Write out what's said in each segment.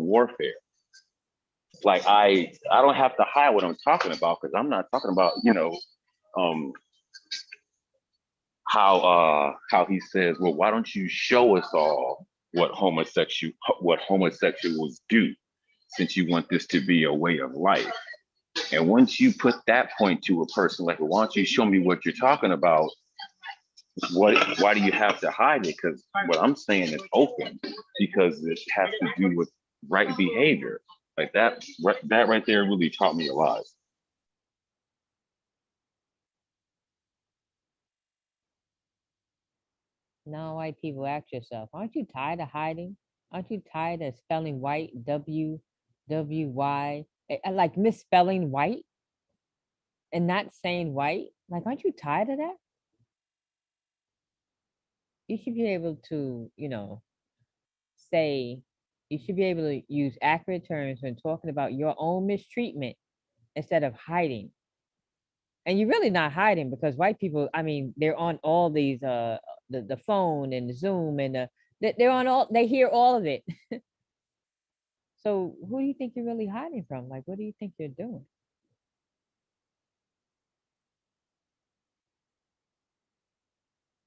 warfare. Like I don't have to hide what I'm talking about because I'm not talking about, um how he says, well, why don't you show us all what homosexuals do, since you want this to be a way of life. And once you put that point to a person, like, well, why don't you show me what you're talking about? Why do you have to hide it? Because what I'm saying is open, because it has to do with right behavior. Like that right there really taught me a lot. Non-white people, ask yourself, aren't you tired of hiding? Aren't you tired of spelling white W Y, like misspelling white and not saying white? Like, aren't you tired of that? You should be able to, say, you should be able to use accurate terms when talking about your own mistreatment instead of hiding. And you're really not hiding, because white people, I mean, they're on all these the phone and the Zoom and they're on all, they hear all of it. So who do you think you're really hiding from? Like, what do you think you're doing?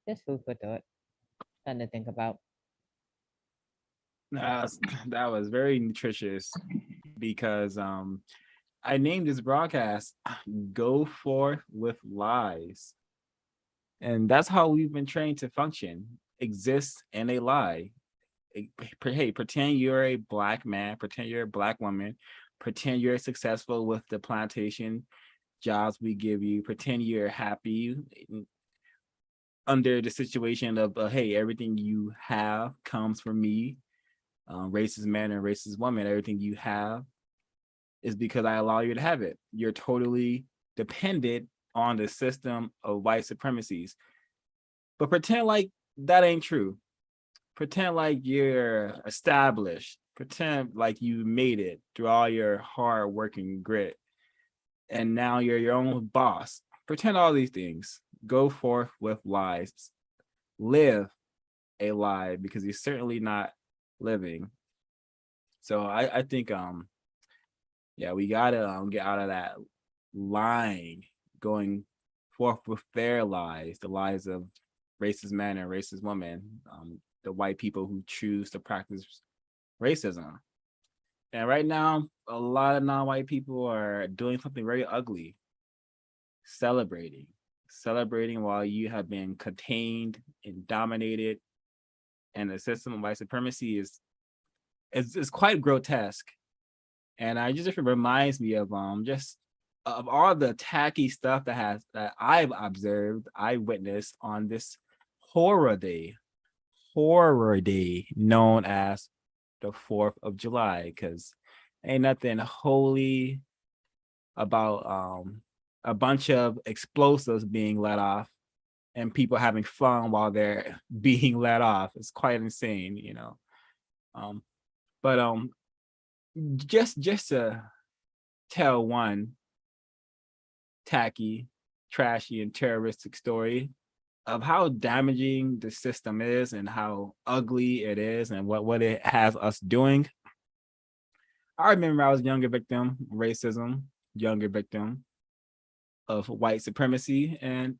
Just food for thought. Something to think about. That was very nutritious because I named this broadcast "Go Forth with Lies," and that's how we've been trained to function: exist in a lie. Hey, pretend you're a black man, pretend you're a black woman, pretend you're successful with the plantation jobs we give you, pretend you're happy under the situation of hey, everything you have comes from me, racist man and racist woman, everything you have is because I allow you to have it. You're totally dependent on the system of white supremacies. But pretend like that ain't true. Pretend like you're established. Pretend like you made it through all your hard work and grit. And now you're your own boss. Pretend all these things. Go forth with lies. Live a lie, because you're certainly not living. So I think yeah, we gotta get out of that lying, going forth with their lies, the lies of racist men and racist women, the white people who choose to practice racism. And right now, a lot of non-white people are doing something very ugly, celebrating, celebrating while you have been contained and dominated. And the system of white supremacy is quite grotesque. And I just, it reminds me of just of all the tacky stuff that I've observed, I witnessed on this horror day, horror day known as the 4th of July, because ain't nothing holy about a bunch of explosives being let off and people having fun while they're being let off. It's quite insane, you know. But just to tell one tacky, trashy, and terroristic story of how damaging the system is and how ugly it is and what it has us doing. I remember I was a younger victim of racism, younger victim of white supremacy, and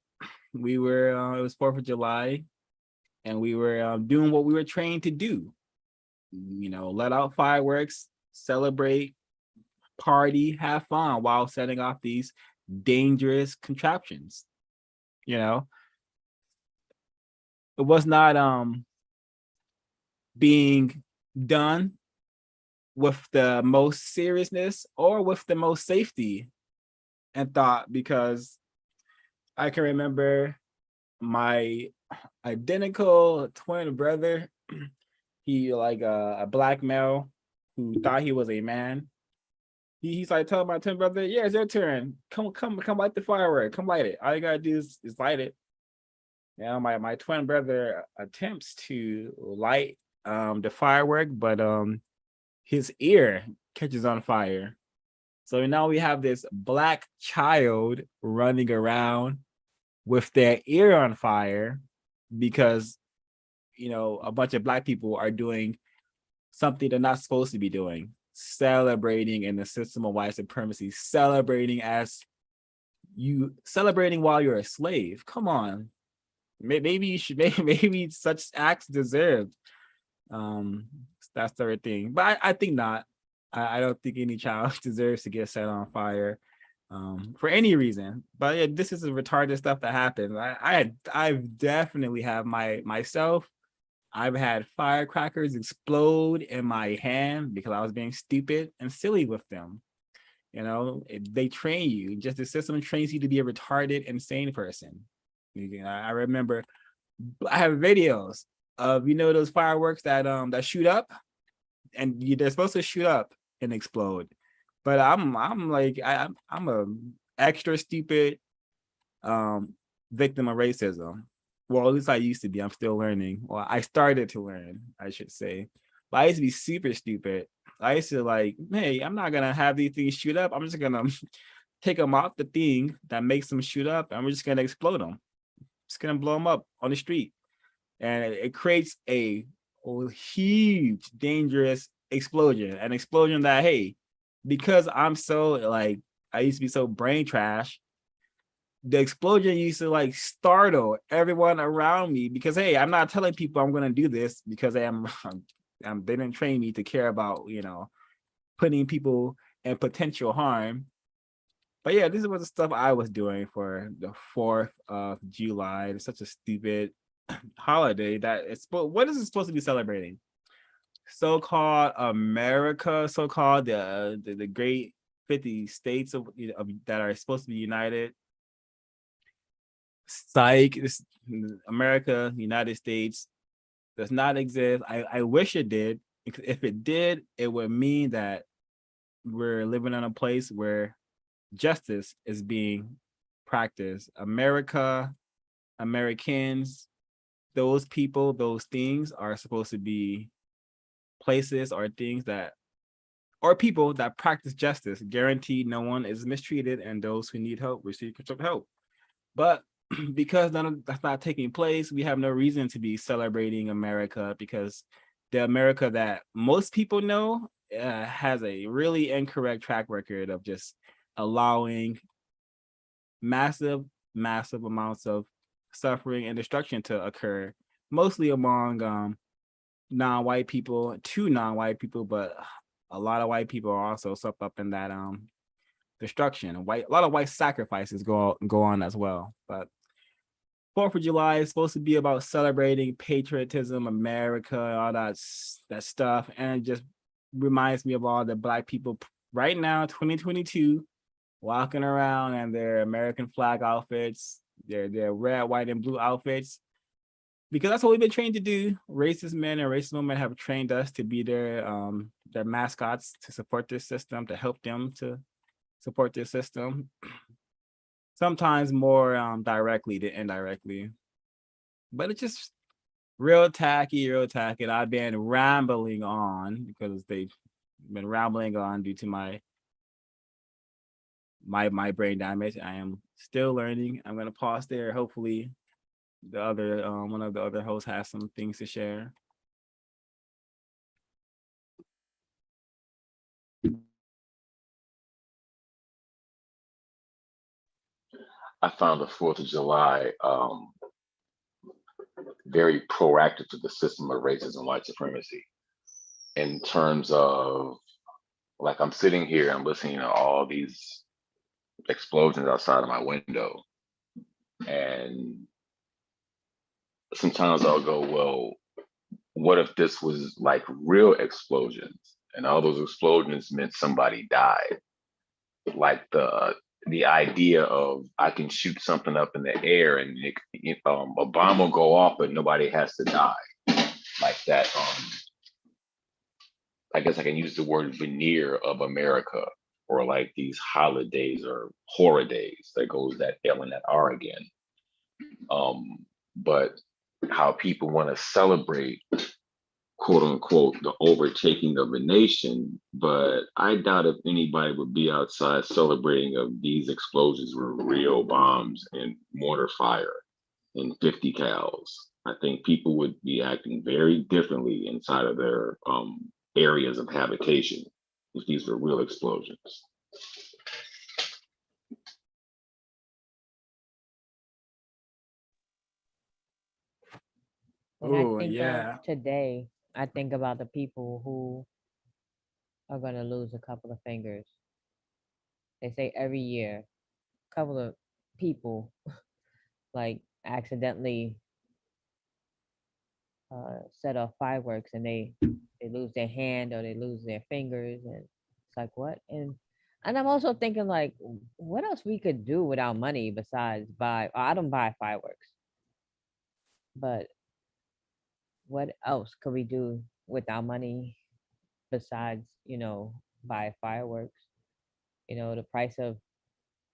we were it was 4th of July, and we were doing what we were trained to do. You know, let out fireworks, celebrate, party, have fun while setting off these dangerous contraptions. You know, it was not being done with the most seriousness or with the most safety and thought, because I can remember my identical twin brother. He like a black male who thought he was a man. He's like telling my twin brother, "Yeah, it's your turn. Come light the firework. Come light it. All you gotta do is light it." You know, my twin brother attempts to light the firework, but his ear catches on fire. So now we have this black child running around with their ear on fire because, you know, a bunch of black people are doing something they're not supposed to be doing, celebrating in the system of white supremacy, celebrating while you're a slave. Come on. Maybe you should, maybe such acts deserved. That's the right thing. But I think not. I don't think any child deserves to get set on fire for any reason. But yeah, this is the retarded stuff that happens. I've definitely have myself. I've had firecrackers explode in my hand because I was being stupid and silly with them. You know, they train you. Just the system trains you to be a retarded, insane person. I remember I have videos of those fireworks that shoot up, and they're supposed to shoot up and explode. But I'm like I'm a extra stupid victim of racism. Well, at least I used to be. I'm still learning. Well, I started to learn, I should say. But I used to be super stupid. I used to like, hey, I'm not gonna have these things shoot up. I'm just gonna take them off the thing that makes them shoot up, and we're just gonna explode them. Just gonna blow them up on the street, and it creates a huge, dangerous explosion. An explosion that, hey, because I'm so like, I used to be so brain trash. The explosion used to like startle everyone around me because, hey, I'm not telling people I'm gonna do this because they didn't train me to care about putting people in potential harm. But yeah, this was the stuff I was doing for the 4th of July. It's such a stupid holiday that what is it supposed to be celebrating? So-called America, so-called the great 50 states of that are supposed to be united. Psych, this America, United States does not exist. I wish it did. If it did, it would mean that we're living in a place where justice is being practiced. America, Americans, those people, those things are supposed to be places or things that, or people that practice justice, guarantee no one is mistreated, and those who need help receive help. But because none of that's not taking place, we have no reason to be celebrating America, because the America that most people know has a really incorrect track record of just allowing massive amounts of suffering and destruction to occur, mostly among non-white people, but a lot of white people are also swept up in that destruction. A lot of white sacrifices go on as well. But 4th of July is supposed to be about celebrating patriotism, America, all that stuff, and it just reminds me of all the Black people right now, 2022, walking around in their American flag outfits, their red, white, and blue outfits, because that's what we've been trained to do. Racist men and racist women have trained us to be their mascots, to support this system, to help them to support this system. Sometimes more directly than indirectly. But it's just real tacky. I've been rambling on because they've been rambling on due to my brain damage. I am still learning. I'm gonna pause there. Hopefully the other one of the other hosts has some things to share. I found the 4th of July very proactive to the system of racism and white supremacy, in terms of, like, I'm sitting here, I'm listening to all these explosions outside of my window, and sometimes I'll go, well, what if this was like real explosions, and all those explosions meant somebody died? Like the idea of, I can shoot something up in the air and a bomb will go off, but nobody has to die. Like that. I guess I can use the word veneer of America, or like these holidays or horror days. That goes that L and that R again. But how people want to celebrate, quote unquote, the overtaking of a nation, but I doubt if anybody would be outside celebrating of these explosions were real bombs and mortar fire and 50 cals. I think people would be acting very differently inside of their areas of habitation if these were real explosions. When I Oh think of yeah. today, I think about the people who are going to lose a couple of fingers. They say every year, a couple of people like accidentally set off fireworks and they lose their hand or they lose their fingers, and it's like what? And I'm also thinking like, what else we could do with our money besides buy? I don't buy fireworks, but what else could we do with our money besides, buy fireworks? The price of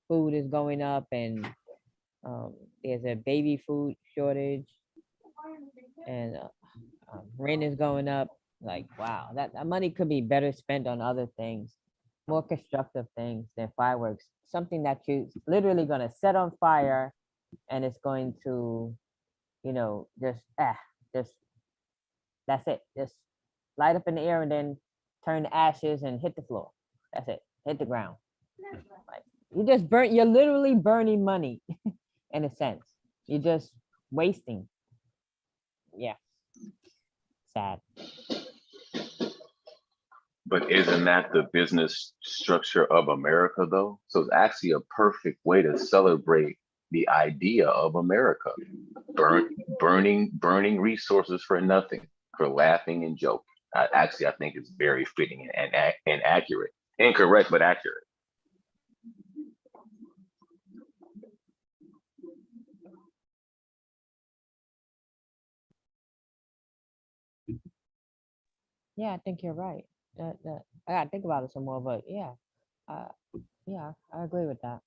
food is going up, and there's a baby food shortage, and rent is going up. Like, wow, that money could be better spent on other things, more constructive things than fireworks. Something that you literally gonna set on fire, and it's going to, just that's it. Just light up in the air and then turn to ashes and hit the floor. That's it. Hit the ground. Like, you're literally burning money in a sense. You're just wasting. Yeah. Sad. But isn't that the business structure of America, though? So it's actually a perfect way to celebrate the idea of America. Burning resources for nothing, for laughing and joking. I think it's very fitting and accurate. Incorrect, but accurate. Yeah, I think you're right. I gotta think about it some more, but uh, yeah, I agree with that.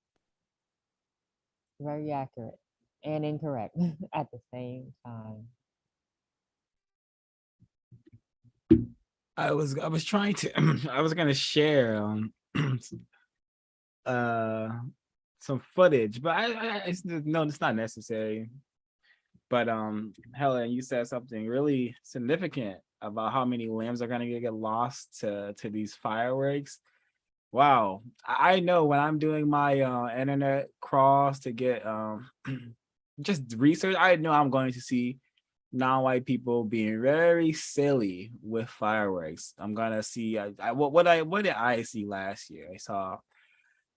Very accurate and incorrect at the same time. I was trying to I was gonna share uh some footage, but no, it's not necessary. But Helen, you said something really significant about how many limbs are gonna get lost to these fireworks. Wow. I know when I'm doing my internet crawls to get just research, I know I'm going to see non-white people being very silly with fireworks. I'm gonna see what did I see last year? I saw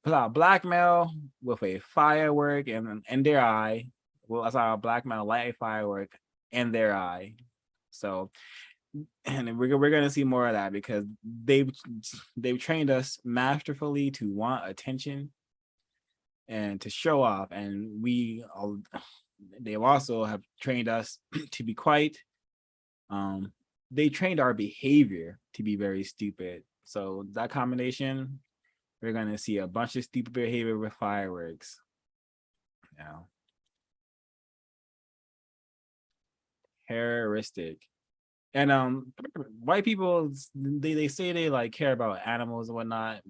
a black male with a firework in their eye. Well, I saw a black male light a firework in their eye. So, and we're gonna see more of that because they've trained us masterfully to want attention and to show off, and they also have trained us to be quiet. They trained our behavior to be very stupid. So that combination, we're gonna see a bunch of stupid behavior with fireworks. Now, terroristic. And white people, they say they like care about animals and whatnot.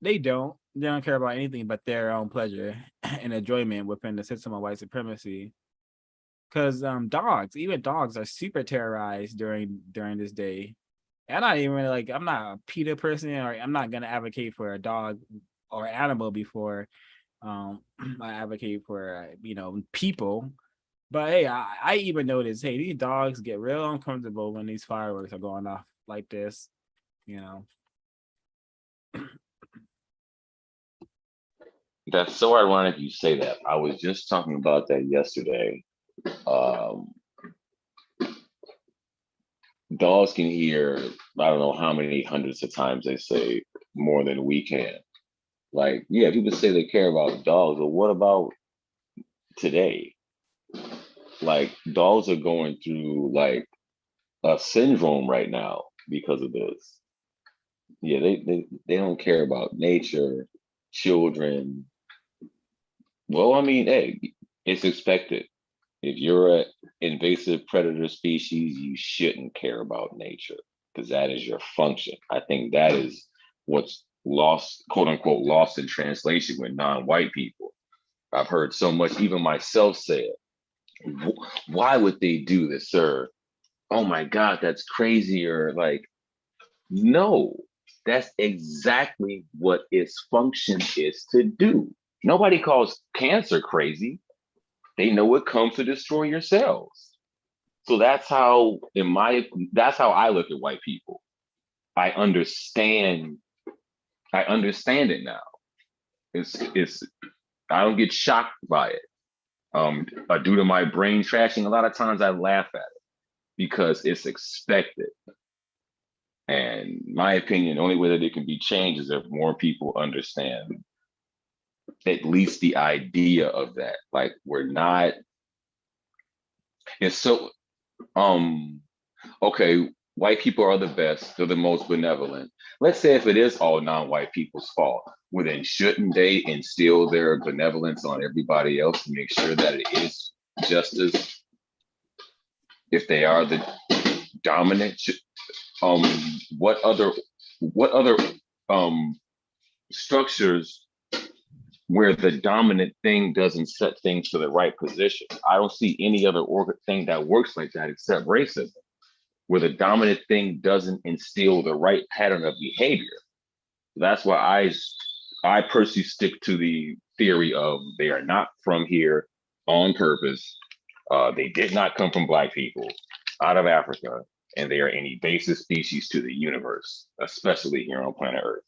They don't. They don't care about anything but their own pleasure and enjoyment within the system of white supremacy. Because even dogs are super terrorized during this day. And I'm not even really like, I'm not a PETA person, or I'm not gonna advocate for a dog or animal before I advocate for people. But hey, I even noticed, hey, these dogs get real uncomfortable when these fireworks are going off like this, you know. That's so ironic you say that. I was just talking about that yesterday. Um, Dogs can hear, I don't know how many hundreds of times they say more than we can. Like, yeah, people say they care about dogs, but what about today? Like, dogs are going through like a syndrome right now because of this. Yeah, they don't care about nature, children. Well, I mean, hey, it's expected. If you're an invasive predator species, you shouldn't care about nature because that is your function. I think that is what's lost, quote unquote, lost in translation with non-white people. I've heard so much, even myself say it. Why would they do this, sir? Oh my God, that's crazy. Or like, No, that's exactly what its function is to do. Nobody calls cancer crazy. They know it comes to destroy your cells. So that's how I look at white people. I understand. I understand it now. It's I don't get shocked by it. Due to my brain trashing, a lot of times I laugh at it because it's expected. And my opinion, the only way that it can be changed is if more people understand at least the idea of that. Like we're not, it's so okay, white people are the best, they're the most benevolent. Let's say if it is all non-white people's fault, well then shouldn't they instill their benevolence on everybody else to make sure that it is justice if they are the dominant? Um, what other um structures where the dominant thing doesn't set things to the right position? I don't see any other thing that works like that except racism, where the dominant thing doesn't instill the right pattern of behavior. That's why I personally stick to the theory of they are not from here on purpose. They did not come from black people out of Africa, and they are any basis species to the universe, especially here on planet Earth.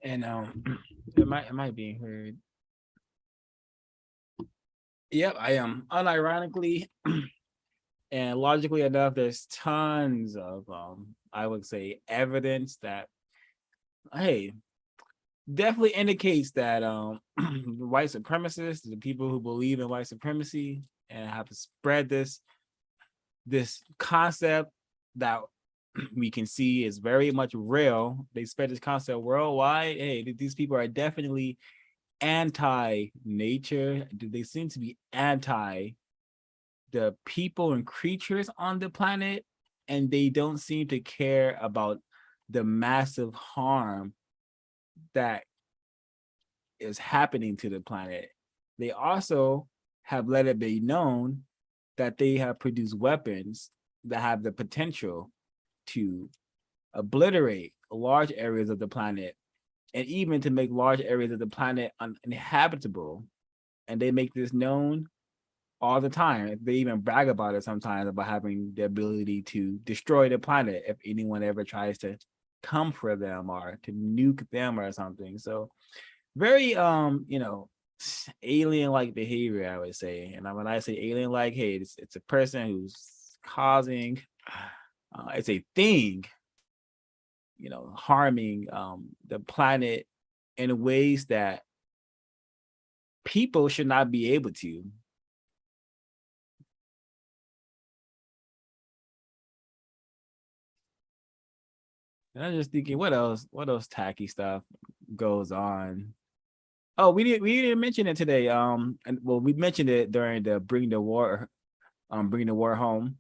And it might be heard. Yep, I am. Unironically and logically enough, there's tons of I would say evidence that hey, definitely indicates that the white supremacists, the people who believe in white supremacy and have to spread this concept that we can see is very much real. They spread this concept worldwide. Hey, these people are definitely anti-nature. They seem to be anti the people and creatures on the planet, and they don't seem to care about the massive harm that is happening to the planet. They also have let it be known that they have produced weapons that have the potential to obliterate large areas of the planet and even to make large areas of the planet uninhabitable. And they make this known all the time. They even brag about it sometimes, about having the ability to destroy the planet if anyone ever tries to come for them or to nuke them or something. So very alien-like behavior, I would say. And when I say alien-like, hey, it's a person who's causing it's a thing, harming the planet in ways that people should not be able to. And I'm just thinking, what else tacky stuff goes on? Oh, we didn't mention it today. And well, we mentioned it during the Bring the War Home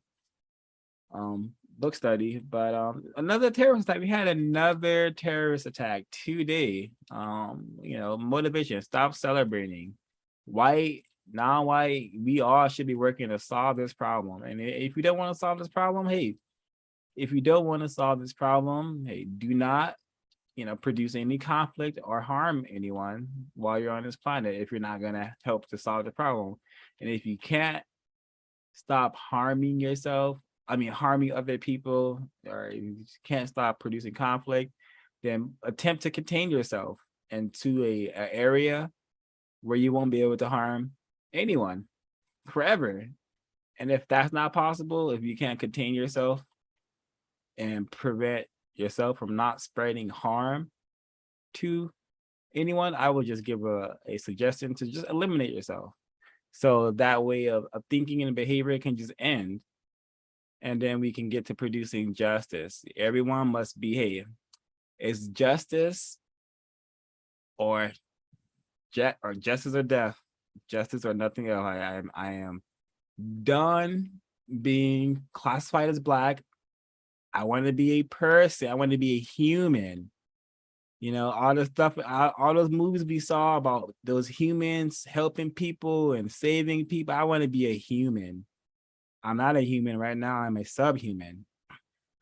book study, but another terrorist attack. We had another terrorist attack today. Motivation, stop celebrating. White, non-white, we all should be working to solve this problem. And if you don't want to solve this problem, hey, do not produce any conflict or harm anyone while you're on this planet if you're not going to help to solve the problem. And if you can't stop harming other people, or you can't stop producing conflict, then attempt to contain yourself into a area where you won't be able to harm anyone forever. And if that's not possible, if you can't contain yourself and prevent yourself from not spreading harm to anyone, I would just give a suggestion to just eliminate yourself. So that way of thinking and behavior can just end. And then we can get to producing justice. Everyone must be, hey, it's justice or justice or death, justice or nothing else. I am done being classified as Black. I want to be a person. I want to be a human. All the stuff, all those movies we saw about those humans helping people and saving people. I want to be a human. I'm not a human right now. I'm a subhuman.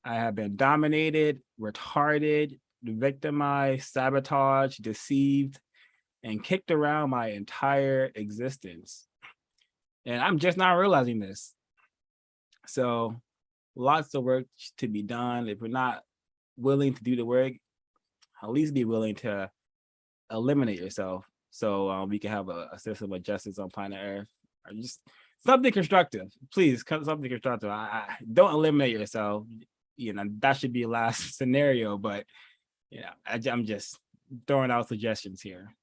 I have been dominated, retarded, victimized, sabotaged, deceived, and kicked around my entire existence. And I'm just not realizing this. So lots of work to be done. If we're not willing to do the work, at least be willing to eliminate yourself so we can have a system of justice on planet Earth. Or just something constructive, please. Something constructive. I don't eliminate yourself. You know, that should be a last scenario. But you know, I'm just throwing out suggestions here.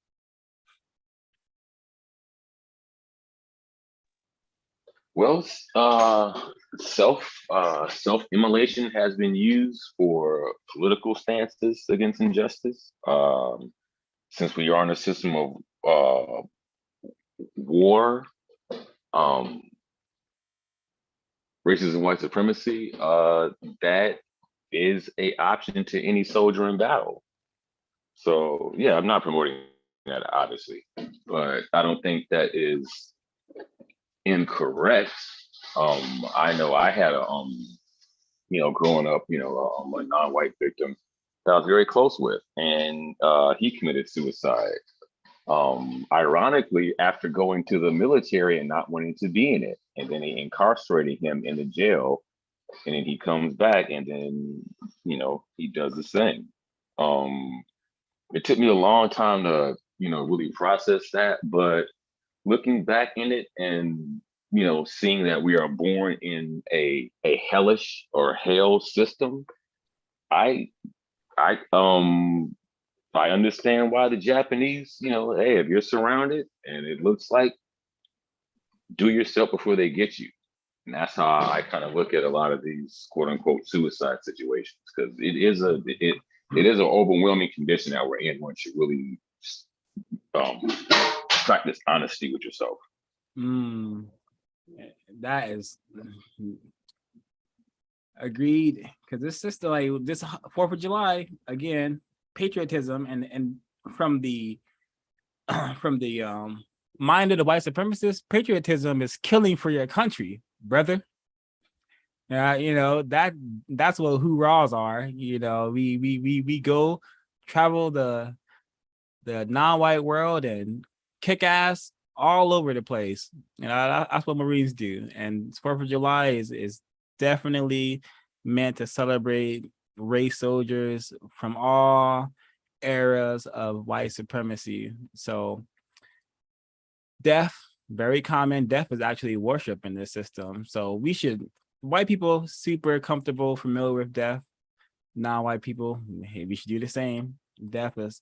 Well, self-immolation has been used for political stances against injustice. Since we are in a system of war, racism, and white supremacy, that is a option to any soldier in battle. So yeah, I'm not promoting that, obviously, but I don't think that is incorrect. I know I had a growing up, a non-white victim that I was very close with, and he committed suicide. Ironically, after going to the military and not wanting to be in it, and then they incarcerated him in the jail, and then he comes back, and then he does the same. It took me a long time to really process that, but looking back in it and seeing that we are born in a hellish or hell system, I I I understand why the Japanese, hey, if you're surrounded and it looks like, do yourself before they get you. And that's how I kind of look at a lot of these quote unquote suicide situations, because it is an overwhelming condition that we're in. One should really um, practice honesty with yourself. That is agreed, because this system, like this 4th of July, again, patriotism and from the mind of the white supremacists, patriotism is killing for your country, brother. That's what hoorahs are. We go travel the non-white world and kick ass all over the place. That's what Marines do. And 4th of July is definitely meant to celebrate race soldiers from all eras of white supremacy. So death, very common. Death is actually worship in this system. So white people super comfortable, familiar with death. Non-white people, hey, we should do the same. Death is,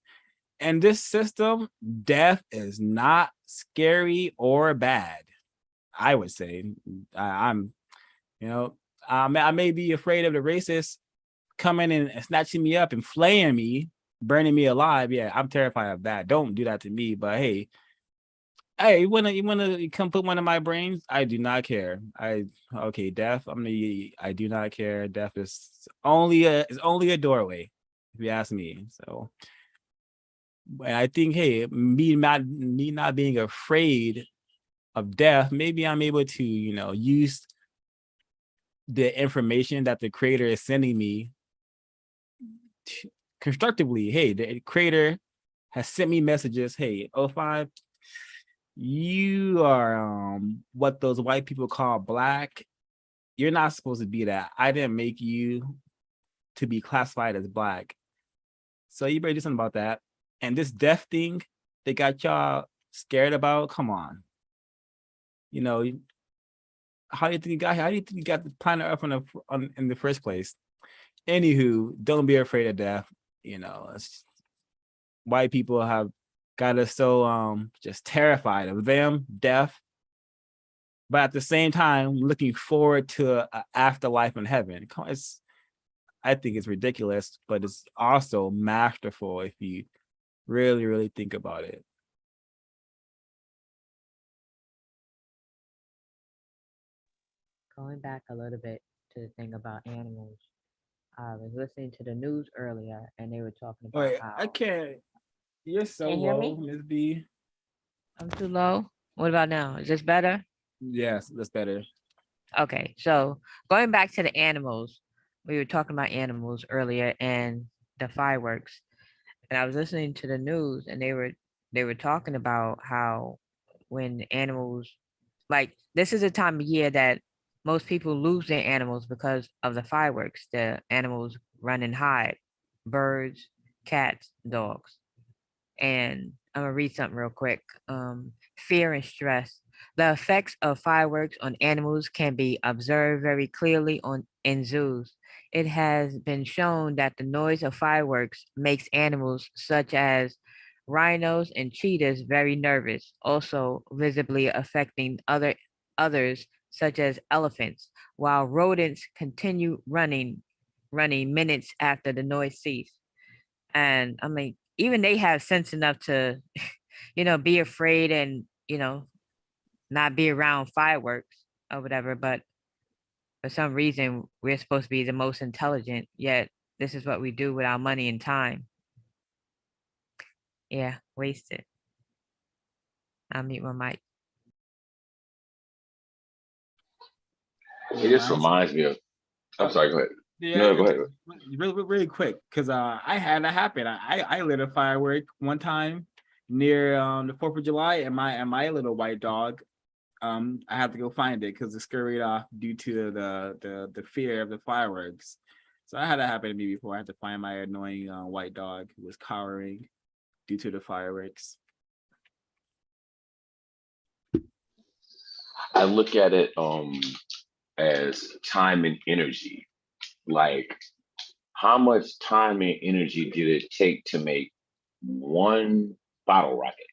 and this system, death is not scary or bad. I would say, I may be afraid of the racists coming and snatching me up and flaying me, burning me alive. Yeah, I'm terrified of that. Don't do that to me. But hey, you wanna come put one in my brains? I do not care. Death. I do not care. Death is only a doorway, if you ask me. So, and I think, hey, me not being afraid of death, maybe I'm able to use the information that the creator is sending me constructively. Hey, the creator has sent me messages. Hey, O5, you are what those white people call black. You're not supposed to be that. I didn't make you to be classified as black. So you better do something about that. And this death thing they got y'all scared about, come on. How do you think you got here? How do you think you got the planet Earth in the first place? Anywho, don't be afraid of death. White people have got us so just terrified of them, death, but at the same time looking forward to an afterlife in heaven. I think it's ridiculous, but it's also masterful if you really, really think about it. Going back a little bit to the thing about animals, I was listening to the news earlier, and they were talking about Wait, how I can't. You're so Can't hear low, me? Ms. B. I'm too low. What about now? Is this better? Yes, that's better. Okay, so going back to the animals, we were talking about animals earlier and the fireworks. And I was listening to the news and they were talking about how when animals, like, this is a time of year that most people lose their animals because of the fireworks. The animals run and hide, birds, cats, dogs. And I'm gonna read something real quick. Fear and stress. The effects of fireworks on animals can be observed very clearly on in zoos. It has been shown that the noise of fireworks makes animals such as rhinos and cheetahs very nervous, also visibly affecting others such as elephants, while rodents continue running minutes after the noise ceases. And I mean, even they have sense enough to, be afraid and, not be around fireworks or whatever. But for some reason, we're supposed to be the most intelligent, yet this is what we do with our money and time. Yeah, wasted. I'll mute my mic. It just reminds me of. I'm sorry. Go ahead. Yeah, No, go ahead. really quick, because I had that happen. I lit a firework one time near the 4th of July, and my little white dog, I had to go find it because it scurried off due to the fear of the fireworks. So I had that happen to me before. I had to find my annoying white dog who was cowering due to the fireworks. I look at it as time and energy. Like, how much time and energy did it take to make one bottle rocket?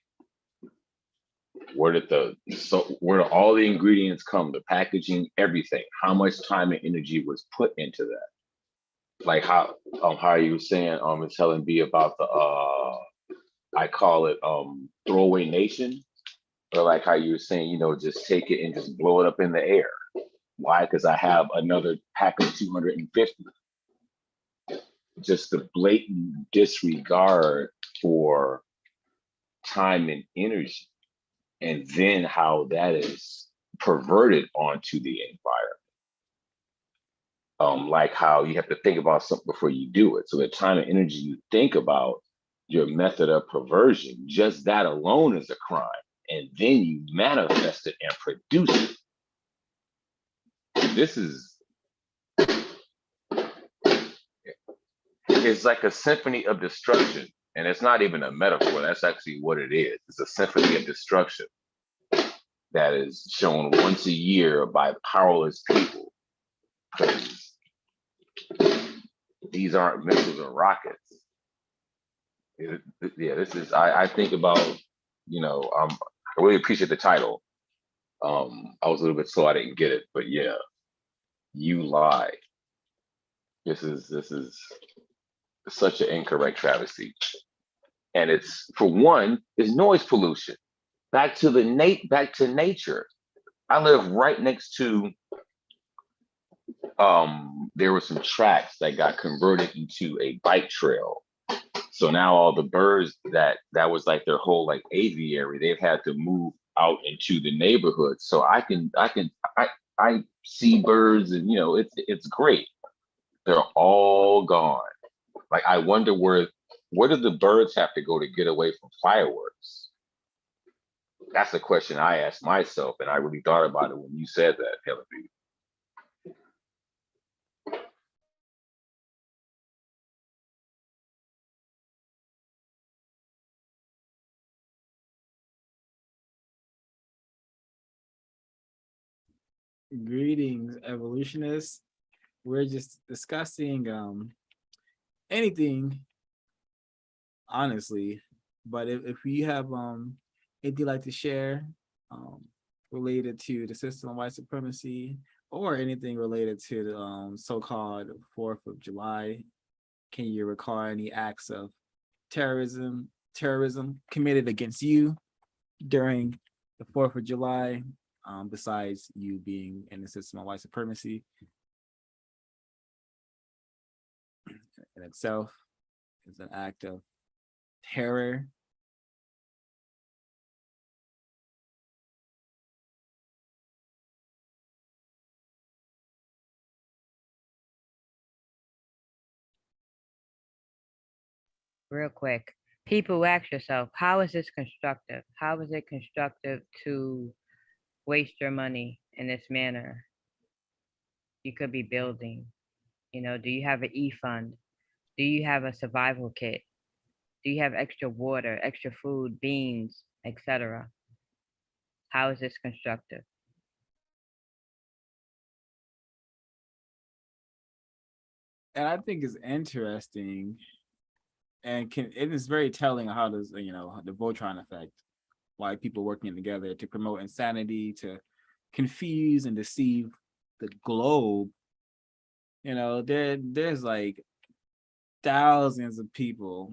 Where did all the ingredients come, the packaging, everything? How much time and energy was put into that? Like how you were saying, it's Helen B about the I call it throwaway nation, or like how you were saying, just take it and just blow it up in the air. Why? Because I have another pack of 250. Just the blatant disregard for time and energy, and then how that is perverted onto the environment. Like how you have to think about something before you do it. So the time and energy you think about your method of perversion, just that alone is a crime. And then you manifest it and produce it. This is, it's like a symphony of destruction. And it's not even a metaphor. That's actually what it is. It's a symphony of destruction that is shown once a year by powerless people. Because these aren't missiles or rockets. Yeah, this is, I think about, I really appreciate the title. I was a little bit slow, I didn't get it, but yeah, you lie. This is such an incorrect travesty. And it's, for one, is noise pollution. Back to nature. I live right next to, there were some tracks that got converted into a bike trail. So now all the birds that was like their whole like aviary, they've had to move out into the neighborhood. So I see birds, and it's great. They're all gone. Like, I wonder where do the birds have to go to get away from fireworks? That's the question I asked myself, and I really thought about it when you said that, Helen B. Greetings, evolutionists. We're just discussing anything, honestly. But if you have anything you'd like to share related to the system of white supremacy, or anything related to the so-called 4th of July, can you recall any acts of terrorism committed against you during the 4th of July, besides you being in the system of white supremacy in itself is an act of terror? real quick. People, ask yourself, how is this constructive? How is it constructive to waste your money in this manner? You could be building. Do you have an e-fund? Do you have a survival kit? Do you have extra water, extra food, beans, etc.? How is this constructive? And I think it's interesting, and it is very telling how does the Voltron effect, why people working together to promote insanity, to confuse and deceive the globe. There's like thousands of people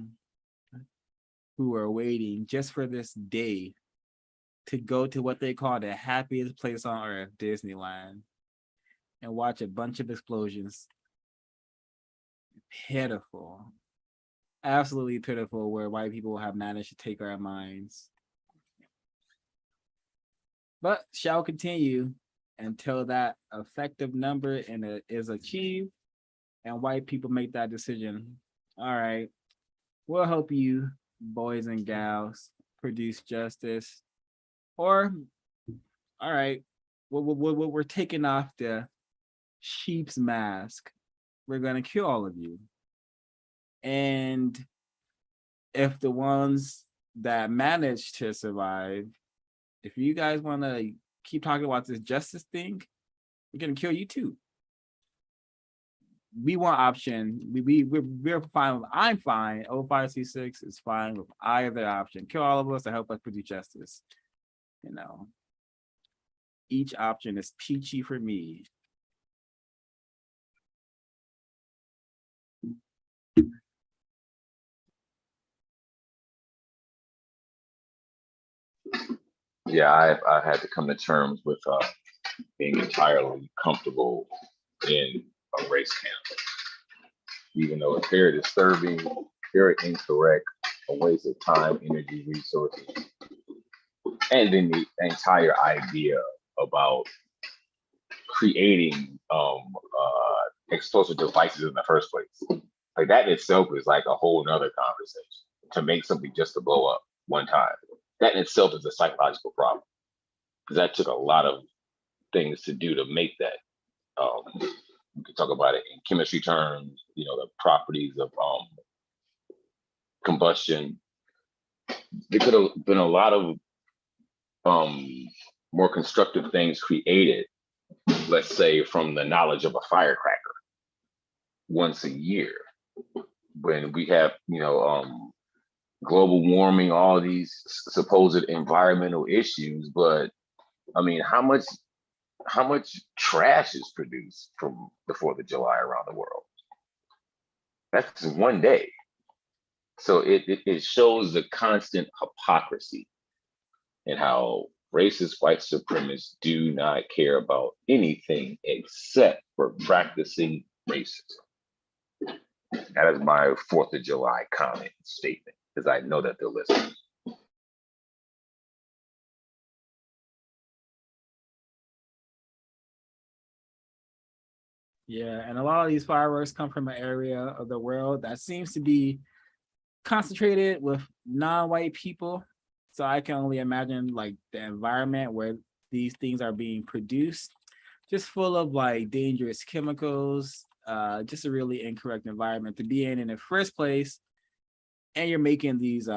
who are waiting just for this day to go to what they call the happiest place on earth, Disneyland, and watch a bunch of explosions. Pitiful. Absolutely pitiful, where white people have managed to take our minds. But shall continue until that effective number is achieved and white people make that decision. All right, we'll help you, boys and gals, produce justice. Or, all right, we're taking off the sheep's mask. We're going to kill all of you. And if the ones that manage to survive, if you guys want to keep talking about this justice thing, we're going to kill you too. We want option. We're fine. I'm fine. 05C6 is fine with either option. Kill all of us to help us produce justice. Each option is peachy for me. Yeah, I had to come to terms with being entirely comfortable in a race camp, even though it's very disturbing, very incorrect, a waste of time, energy, resources, and then the entire idea about creating explosive devices in the first place. Like that in itself is like a whole nother conversation, to make something just to blow up one time. That in itself is a psychological problem, because that took a lot of things to do to make that. We could talk about it in chemistry terms, the properties of combustion. There could have been a lot of more constructive things created, let's say from the knowledge of a firecracker once a year, when we have global warming, all these supposed environmental issues. But I mean, how much trash is produced from the 4th of July around the world? That's one day. So it shows the constant hypocrisy and how racist white supremacists do not care about anything except for practicing racism. That is my 4th of July comment statement, because I know that they're listening. Yeah, and a lot of these fireworks come from an area of the world that seems to be concentrated with non-white people. So I can only imagine like the environment where these things are being produced, just full of like dangerous chemicals, just a really incorrect environment to be in the first place. And you're making these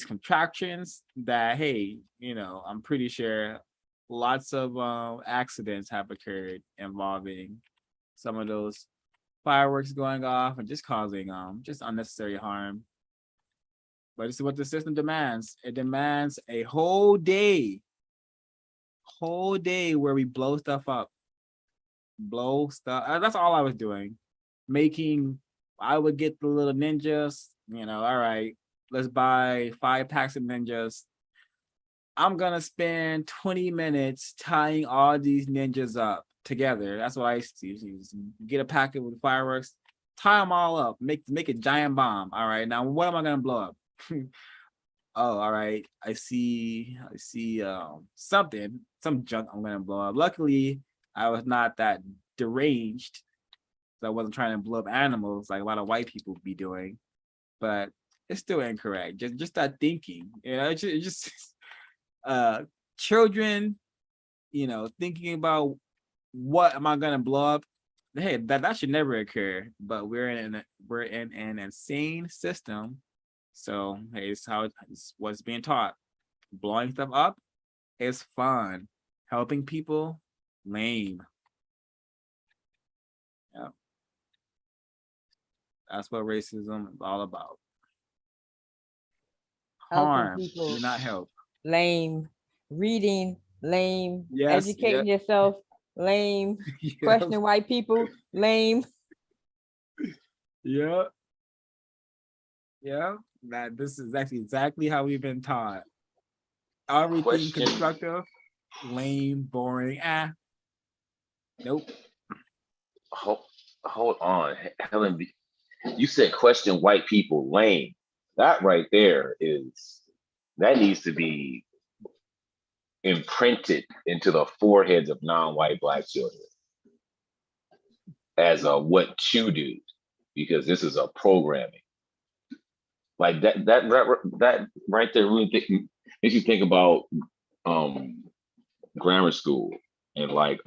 contractions that, hey, I'm pretty sure lots of accidents have occurred involving some of those fireworks going off and just causing just unnecessary harm. But this is what the system demands. It demands a whole day where we blow stuff up. That's all I was doing. I would get the little ninjas, all right, let's buy 5 packs of ninjas. I'm gonna spend 20 minutes tying all these ninjas up together. That's what I used to use. Get a packet with fireworks, tie them all up, make a giant bomb. All right, now what am I gonna blow up? Oh, all right, I see something, some junk I'm gonna blow up. Luckily, I was not that deranged, so I wasn't trying to blow up animals like a lot of white people be doing. But it's still incorrect. Just start thinking. It's just uh children, thinking about what am I gonna blow up. Hey, that should never occur. But we're in an insane system. So hey, it's what's being taught. Blowing stuff up is fun. Helping people, lame. Yeah, that's what racism is all about. Helping Harm, people, do not help. lame. Reading, lame. Yes, Educating yourself, lame. Yep. Questioning white people, lame. Yeah. Yeah. That this is actually exactly how we've been taught. Everything Question. constructive, lame, boring. Nope. Hold on, Helen. You said question white people lame. That right there that needs to be imprinted into the foreheads of non-white Black children as a what to do, because this is a programming. Like that right there really makes you think about grammar school and like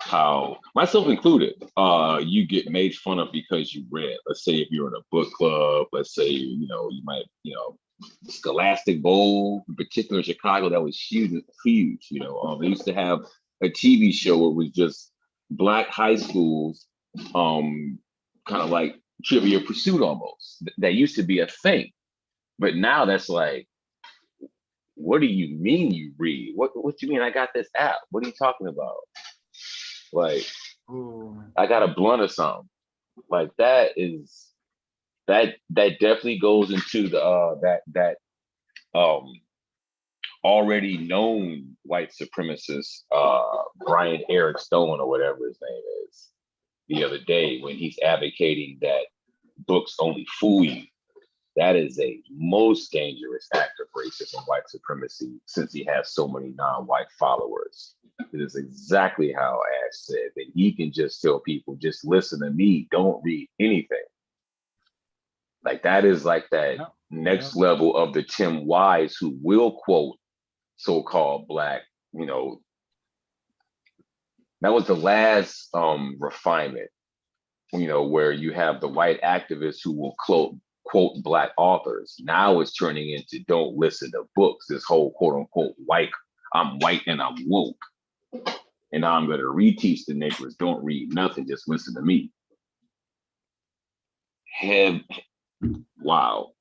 how, myself included, you get made fun of because you read. Let's say if you're in a book club, let's say you might Scholastic Bowl, in particular in Chicago, that was huge. They used to have a TV show where it was just Black high schools, kind of like Trivia Pursuit almost. That used to be a thing, but now that's like, what do you mean you read? What do you mean I got this app? What are you talking about? Like, Ooh. I got a blunt or something. Like that definitely goes into the that already known white supremacist Brian Eric Stone or whatever his name is the other day when he's advocating that books only fool you. That is a most dangerous act of racism and white supremacy since he has so many non-white followers. It is exactly how Ash said that he can just tell people, just listen to me, don't read anything. Like that is like that next level of the Tim Wise who will quote so-called Black, that was the last refinement, where you have the white activists who will quote Black authors. Now it's turning into don't listen to books, this whole quote unquote I'm white and I'm woke. And now I'm going to reteach the niggers, don't read nothing, just listen to me. Wow.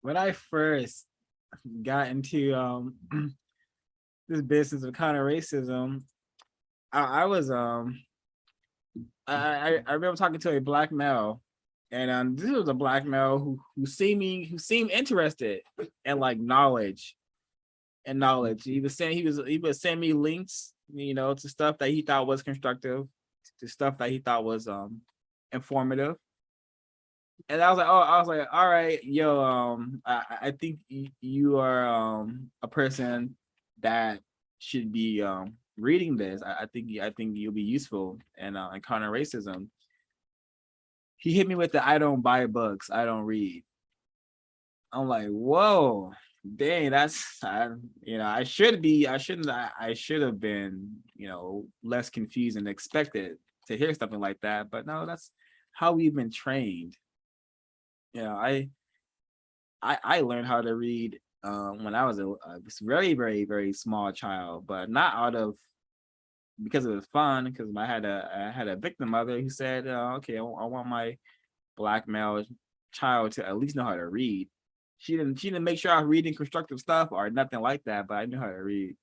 When I first got into this business of counter racism, I was I remember talking to a Black male, and this was a Black male who seemed interested in like knowledge. He was saying he would send me links, to stuff that he thought was constructive, to stuff that he thought was informative. And I was like, all right, yo, I think you are a person that should be reading this. I think you'll be useful in counter racism. He hit me with the I don't buy books, I don't read. I'm like, whoa, dang, I should have been, less confused and expected to hear something like that. But no, that's how we've been trained. I learned how to read when I was a very, very, very small child, but not because it was fun, because I had a victim mother who said, okay, I want my Black male child to at least know how to read. She didn't make sure I was reading constructive stuff or nothing like that, but I knew how to read.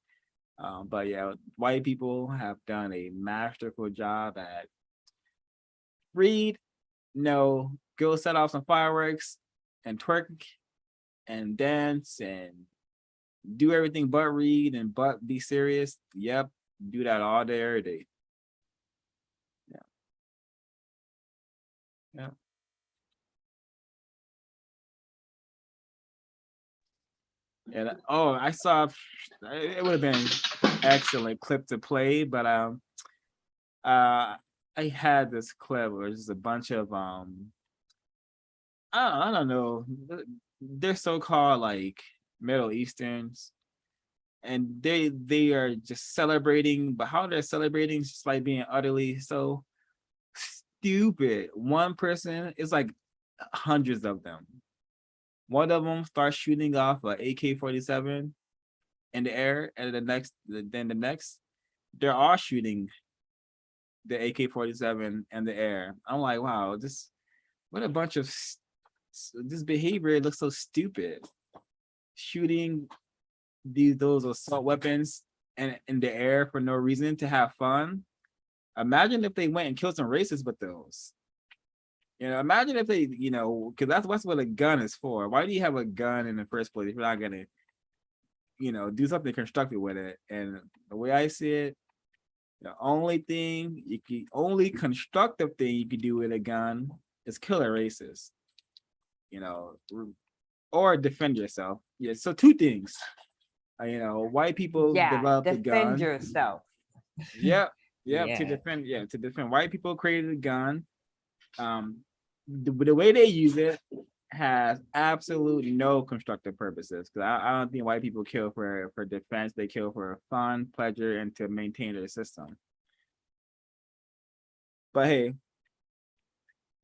But yeah, white people have done a masterful job at read, go set off some fireworks and twerk and dance and do everything but read and but be serious. Yep, do that all day, every day. Yeah. And I saw it would have been excellent clip to play, but I had this clip where it's just a bunch of I don't know, they're so-called like Middle Easterns, and they are just celebrating, but how they're celebrating is just like being utterly so stupid. One person, it's like hundreds of them. One of them starts shooting off a AK-47 in the air, and then the next, they're all shooting the AK-47 in the air. I'm like, wow, what a bunch of this behavior looks so stupid. Shooting those assault weapons in the air for no reason to have fun. Imagine if they went and killed some racists with those. Imagine if they, because that's what a gun is for. Why do you have a gun in the first place if you're not gonna, do something constructive with it? And the way I see it, the only constructive thing you could do with a gun is kill a racist, or defend yourself. Yeah, so two things. White people developed the gun. Defend yourself. Yep, Yeah. to defend. White people created a gun. The way they use it has absolutely no constructive purposes, because I don't think white people kill for defense. They kill for fun, pleasure, and to maintain their system. But hey,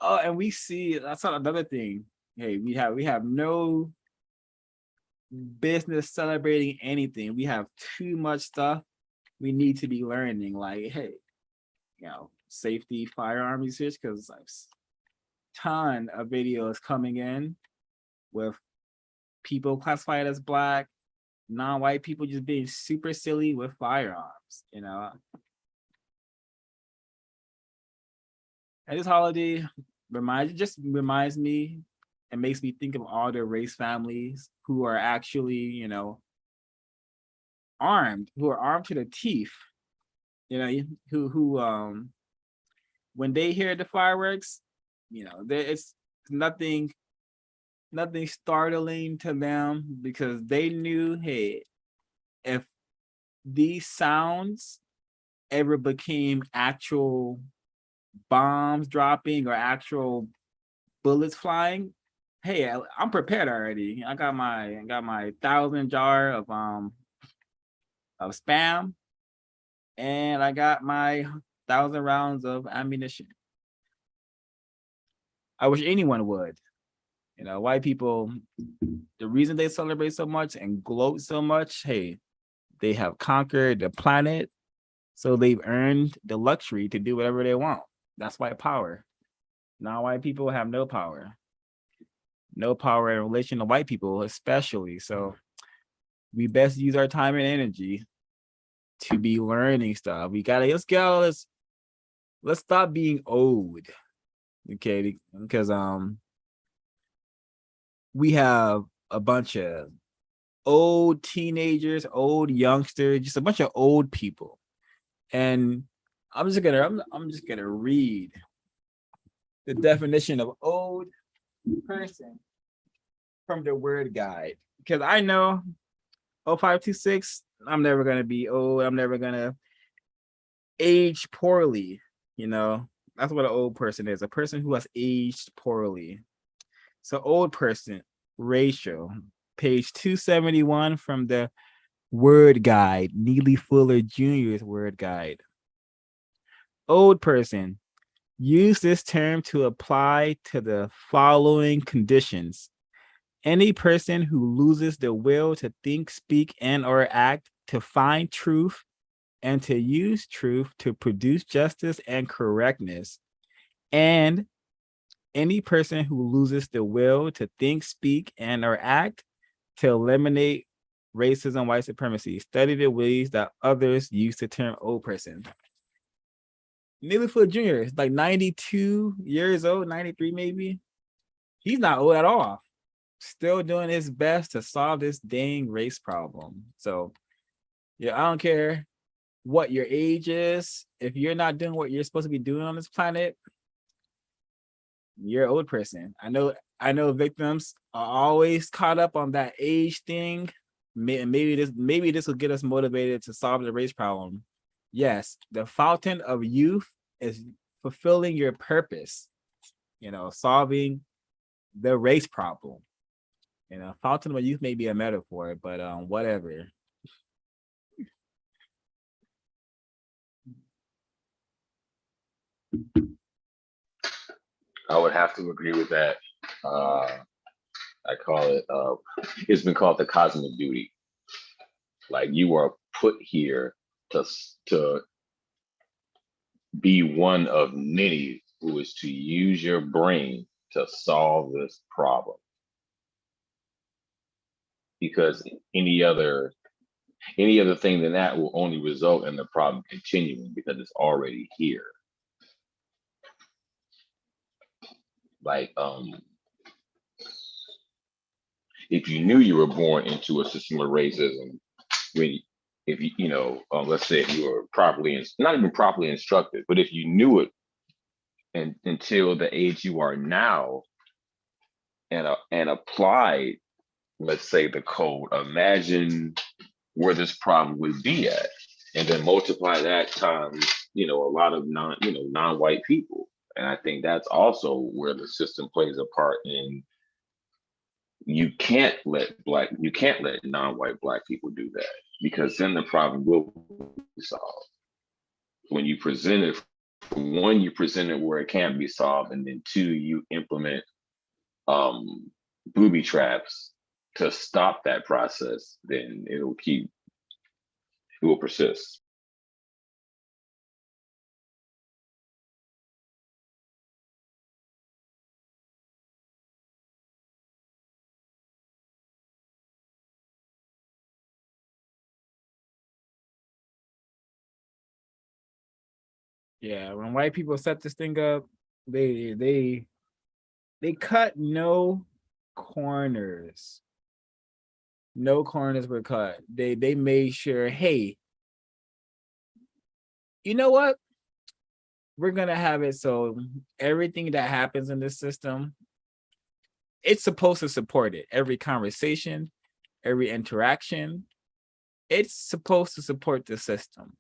and we see that's another thing. Hey, we have no business celebrating anything. We have too much stuff we need to be learning. Like, hey, safety, firearm usage, because like ton of videos coming in with people classified as Black, non-white people just being super silly with firearms. And this holiday reminds me and makes me think of all the race families who are actually, armed, who are armed to the teeth. Who when they hear the fireworks, it's nothing startling to them, because they knew, hey, if these sounds ever became actual bombs dropping or actual bullets flying, hey, I'm prepared already. I got my 1,000 jar of Spam, and I got my 1,000 rounds of ammunition. I wish anyone would. White people, the reason they celebrate so much and gloat so much, hey, they have conquered the planet, so they've earned the luxury to do whatever they want. That's white power. Non-white people have no power. No power in relation to white people, especially. So we best use our time and energy to be learning stuff. Let's stop being old. Okay, because we have a bunch of old teenagers, old youngsters, just a bunch of old people. And I'm just gonna read the definition of old person from the word guide, because I know 0526, I'm never gonna be old. I'm never gonna age poorly. That's what an old person is, a person who has aged poorly. So old person, ratio, page 271 from the word guide, Neely Fuller Jr.'s word guide. Old person, use this term to apply to the following conditions: any person who loses the will to think, speak, and or act, to find truth, and to use truth to produce justice and correctness, and any person who loses the will to think, speak, and or act to eliminate racism, white supremacy. Study the ways that others use the term old person. Neely Fuller Jr. is like 92 years old, 93 maybe. He's not old at all. Still doing his best to solve this dang race problem. So, yeah, I don't care what your age is. If you're not doing what you're supposed to be doing on this planet, you're an old person. I know victims are always caught up on that age thing. maybe this will get us motivated to solve the race problem. Yes, the fountain of youth is fulfilling your purpose, solving the race problem. Fountain of youth may be a metaphor, but whatever. I would have to agree with that. I call it, it's been called the cosmic duty. Like, you are put here to be one of many who is to use your brain to solve this problem. Because any other thing than that will only result in the problem continuing because it's already here. Like, if you knew you were born into a system of racism, let's say if you were not even properly instructed, but if you knew it until the age you are now, and applied, let's say, the code, imagine where this problem would be at, and then multiply that times, a lot of non-white people. And I think that's also where the system plays a part in. You can't let non-white Black people do that, because then the problem will be solved. When you present it, one, you present it where it can't be solved, and then two, you implement booby traps to stop that process, then it will persist. Yeah, when white people set this thing up, they cut no corners. No corners were cut. They made sure, hey, you know what? We're gonna have it so everything that happens in this system, it's supposed to support it. Every conversation, every interaction, it's supposed to support the system.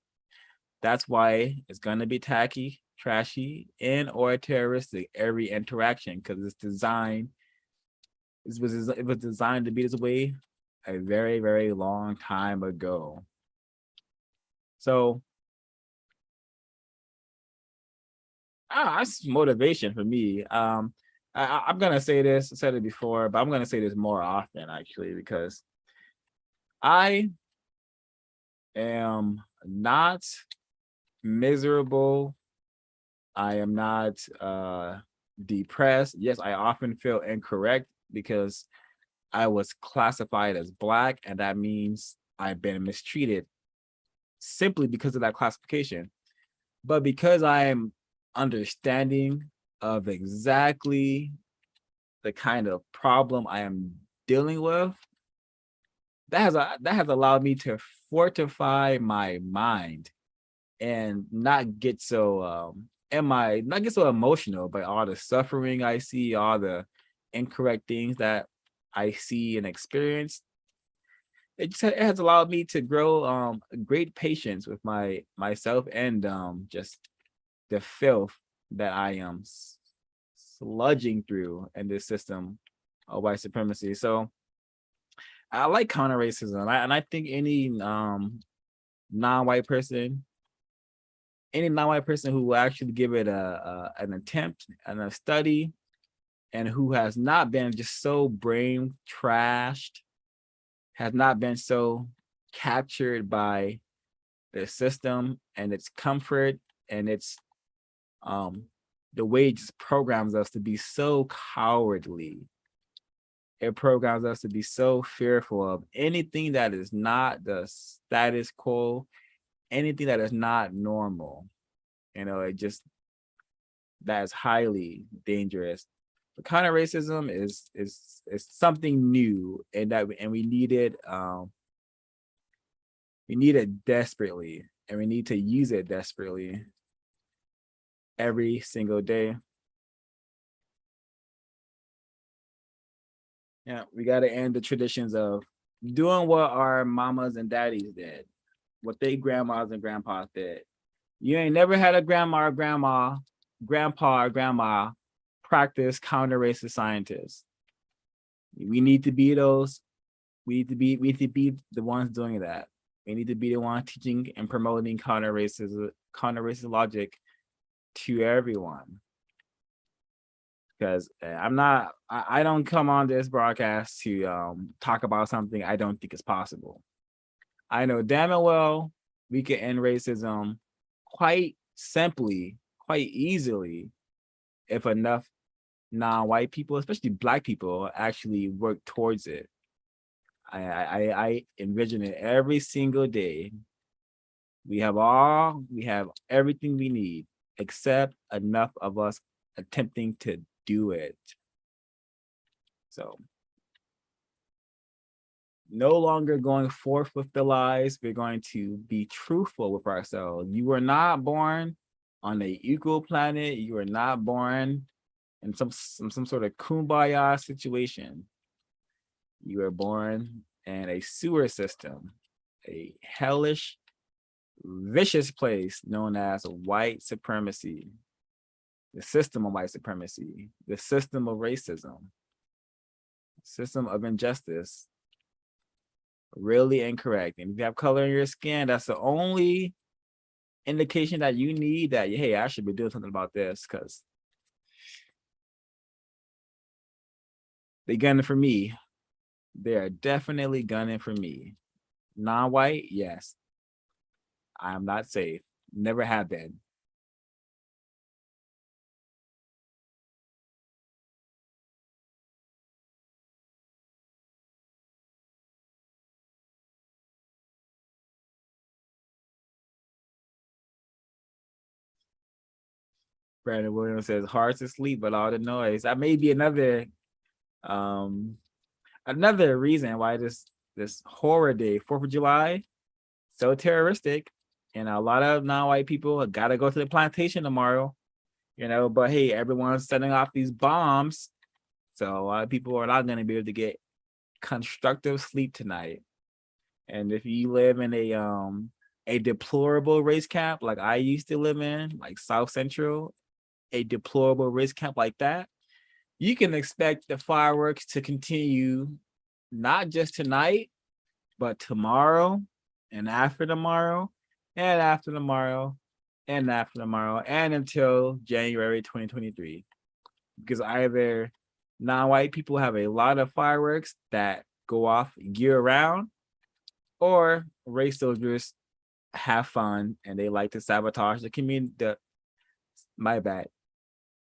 That's why it's gonna be tacky, trashy, and or terroristic every interaction, because it was designed to be this way a very, very long time ago. So that's motivation for me. I'm gonna say this, I said it before, but I'm gonna say this more often actually, because I am not miserable. I am not depressed. Yes, I often feel incorrect because I was classified as Black, and that means I've been mistreated simply because of that classification. But because I am understanding of exactly the kind of problem I am dealing with, that has allowed me to fortify my mind and not get so emotional by all the suffering I see, all the incorrect things that I see and experience. It has allowed me to grow great patience with myself and just the filth that I am sludging through in this system of white supremacy. So I like counter racism, and I think any non-white person who will actually give it an attempt and a study, and who has not been just so brain trashed, has not been so captured by the system and its comfort and its the way it just programs us to be so cowardly. It programs us to be so fearful of anything that is not the status quo, anything that is not normal. That is highly dangerous. But counter racism is something new, and we need it. We need it desperately, and we need to use it desperately every single day. Yeah, we got to end the traditions of doing what our mamas and daddies did, what they grandmas and grandpas did. You ain't never had a grandma or grandpa or grandma practice counter racist scientists. We need to be those. We need to be the ones doing that. We need to be the ones teaching and promoting counter racist logic to everyone. Because I don't come on this broadcast to talk about something I don't think is possible. I know damn and well we can end racism quite simply, quite easily, if enough non-white people, especially Black people, actually work towards it. I envision it every single day. We have everything we need, except enough of us attempting to do it. So no longer going forth with the lies. We're going to be truthful with ourselves. You were not born on an equal planet. You were not born in some sort of kumbaya situation. You were born in a sewer system, a hellish, vicious place known as white supremacy, the system of white supremacy, the system of racism, system of injustice. Really incorrect. And if you have color in your skin, that's the only indication that you need that, hey, I should be doing something about this, because they gunning for me. They are definitely gunning for me. Non-white, yes. I am not safe. Never have been. Brandon Williams says, hard to sleep, but all the noise. That may be another reason why this horror day, 4th of July, so terroristic. And a lot of non-white people gotta go to the plantation tomorrow, but hey, everyone's setting off these bombs. So a lot of people are not gonna be able to get constructive sleep tonight. And if you live in a deplorable race camp like I used to live in, like South Central, a deplorable race camp like that, you can expect the fireworks to continue not just tonight, but tomorrow and after tomorrow and after tomorrow and after tomorrow and until January 2023. Because either non-white people have a lot of fireworks that go off year round, or race soldiers have fun and they like to sabotage the community.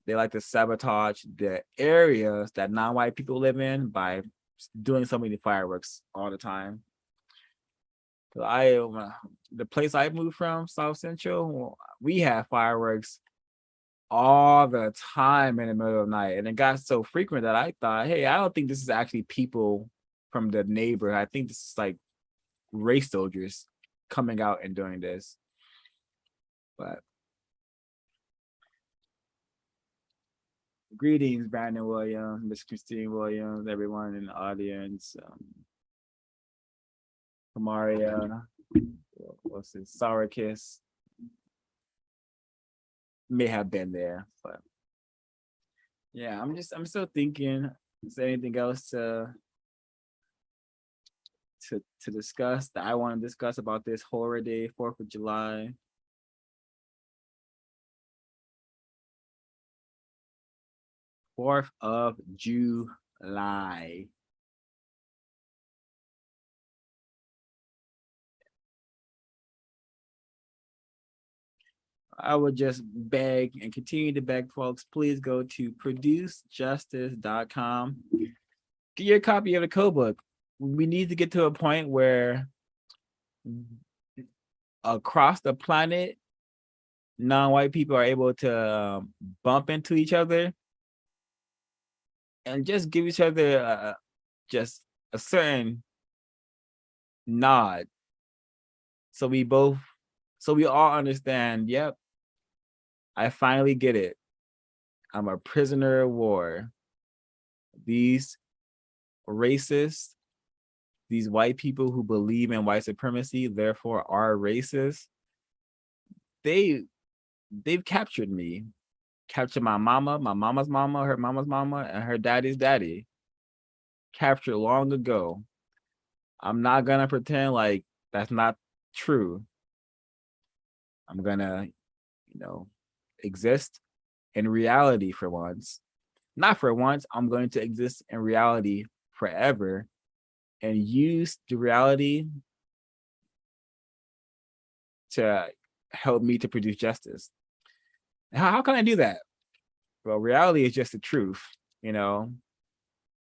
They like to sabotage the areas that non-white people live in by doing so many fireworks all the time. So the place I moved from, South Central, we had fireworks all the time in the middle of the night. And it got so frequent that I thought, hey, I don't think this is actually people from the neighborhood. I think this is like race soldiers coming out and doing this. But greetings, Brandon Williams, Miss Christine Williams, everyone in the audience. Kamaria, what's it, Sarakis may have been there, but yeah, I'm still thinking, is there anything else to discuss that I want to discuss about this horror day, 4th of July? Fourth of July. I would just beg and continue to beg folks, please go to producejustice.com. Get your copy of the code book. We need to get to a point where across the planet, non-white people are able to bump into each other and just give each other just a certain nod. So we all understand, yep, I finally get it. I'm a prisoner of war. These racists, these white people who believe in white supremacy, therefore are racist, they've captured me, captured my mama, my mama's mama, her mama's mama, and her daddy's daddy. Captured long ago. I'm not gonna pretend like that's not true. I'm gonna, exist in reality for once. Not for once, I'm going to exist in reality forever and use the reality to help me to produce justice. How can I do that? Well, reality is just the truth,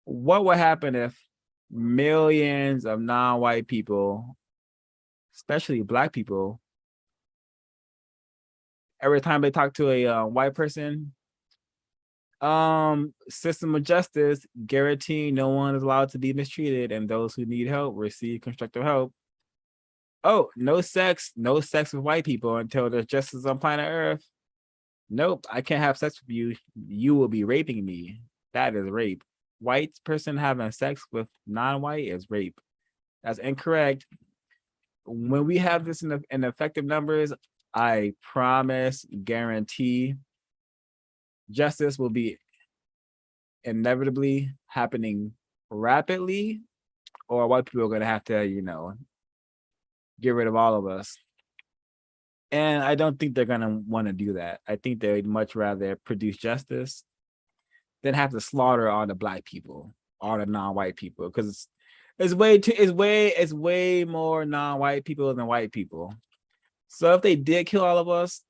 What would happen if millions of non-white people, especially Black people, every time they talk to a white person, system of justice guaranteeing no one is allowed to be mistreated and those who need help receive constructive help. Oh, no sex with white people until there's justice on planet Earth. Nope, I can't have sex with you. You will be raping me. That is rape. White person having sex with non-white is rape. That's incorrect. When we have this in effective numbers, I promise, guarantee, justice will be inevitably happening rapidly, or white people are going to have to, get rid of all of us. And I don't think they're going to want to do that. I think they'd much rather produce justice than have to slaughter all the Black people, all the non-white people, because it's way more non-white people than white people. So if they did kill all of us,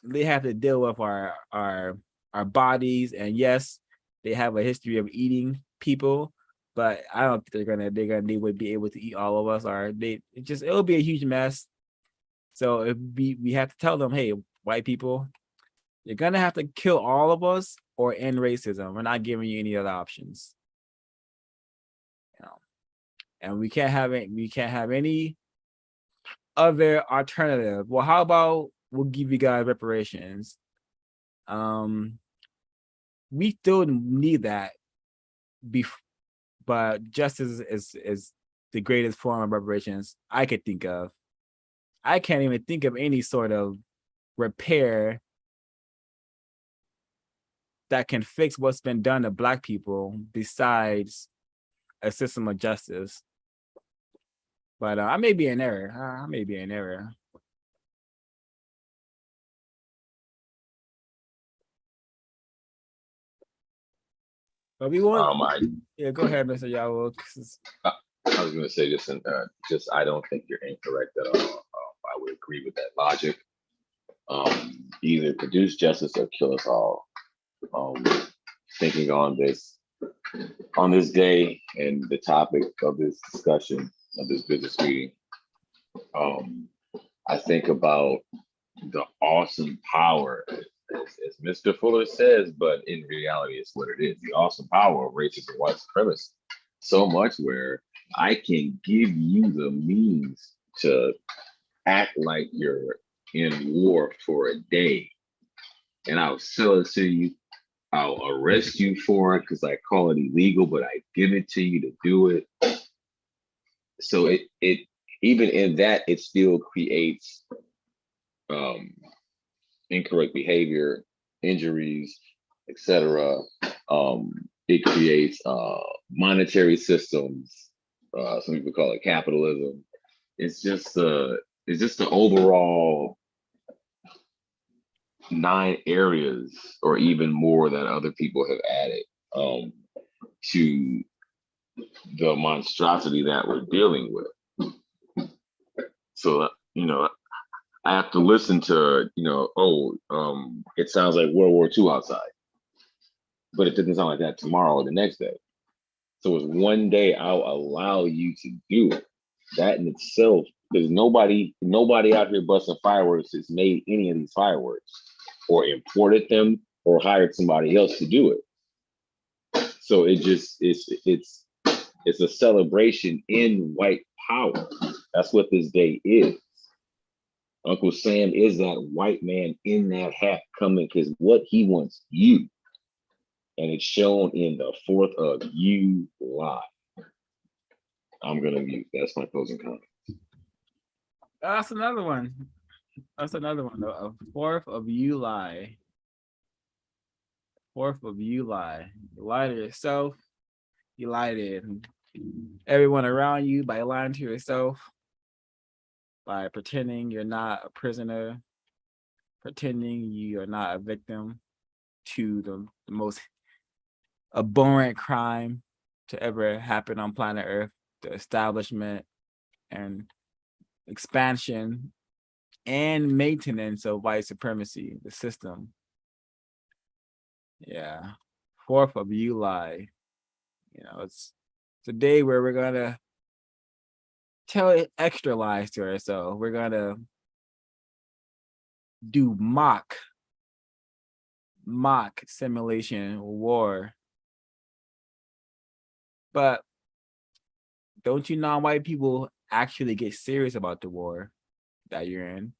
they have to deal with our bodies, and yes, they have a history of eating people, but I don't think they would be able to eat all of us, or it'll be a huge mess. So if we have to tell them, hey, white people, you're gonna have to kill all of us or end racism. We're not giving you any other options. And we can't have any other alternative. Well, how about we'll give you guys reparations? We still need that, but justice is the greatest form of reparations I could think of. I can't even think of any sort of repair that can fix what's been done to Black people besides a system of justice. But I may be in error. But we want. Yeah, go ahead, Mr. Yao. I was going to say this, and I don't think you're incorrect at all. I would agree with that logic. Either produce justice or kill us all. Thinking on this day and the topic of this discussion of this business meeting, I think about the awesome power, as Mr. Fuller says, but in reality, it's what it is. The awesome power of racism and white supremacy. So much where I can give you the means to act like you're in war for a day, and I'll sell it to you. I'll arrest you for it because I call it illegal, but I give it to you to do it. So it even in that, it still creates incorrect behavior, injuries, etc. It creates monetary systems. Some people call it capitalism. It's just the overall 9 areas or even more that other people have added to the monstrosity that we're dealing with. So, I have to listen to, it sounds like World War II outside, but it doesn't sound like that tomorrow or the next day. So it's one day I'll allow you to do it. That in itself, there's nobody out here busting fireworks that's made any of these fireworks or imported them or hired somebody else to do it. So it's a celebration in white power. That's what this day is. Uncle Sam is that white man in that hat coming because what he wants you. And it's shown in the 4th of July. I'm gonna mute. That's my closing comment. That's another one. That's another one. A 4th of July. 4th of July. You lie to yourself. You lie to everyone around you by lying to yourself, by pretending you're not a prisoner, pretending you are not a victim to the most abhorrent crime to ever happen on planet Earth, the establishment and expansion and maintenance of white supremacy, the system. Yeah. 4th of July. You know, it's a day where we're gonna tell extra lies to ourselves. We're gonna do mock simulation war. But don't you non-white people actually get serious about the war that you're in?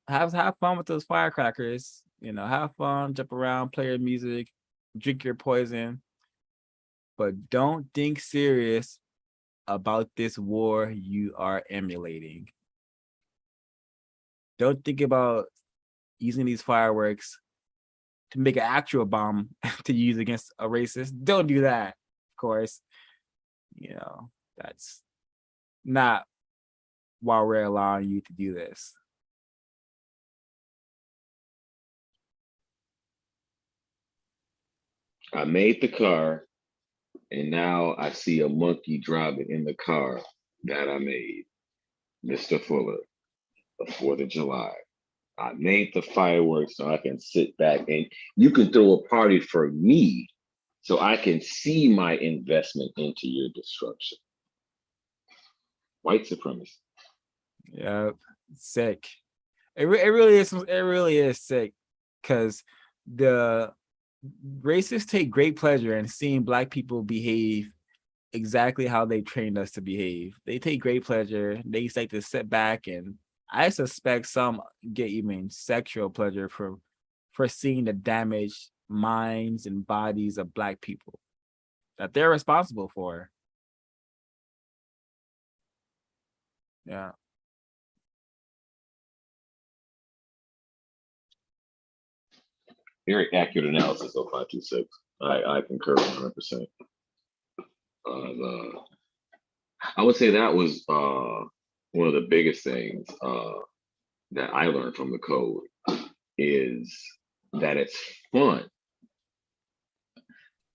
Have fun with those firecrackers, you know, have fun, jump around, play your music, drink your poison, but don't think serious about this war you are emulating. Don't think about using these fireworks to make an actual bomb to use against a racist. Don't do that, of course. You know, that's not why we're allowing you to do this. I made the car, and now I see a monkey driving in the car that I made. Mr. Fuller, the 4th of July. I made the fireworks so I can sit back and you can throw a party for me so I can see my investment into your destruction. White supremacy. Yeah, sick. It really is. It really is sick, because the racists take great pleasure in seeing Black people behave exactly how they trained us to behave. They take great pleasure. They like to sit back, and I suspect some get even sexual pleasure for seeing the damaged minds and bodies of Black people that they're responsible for. Yeah. Very accurate analysis of 526. I concur 100%. I would say that was one of the biggest things that I learned from the code is that it's fun.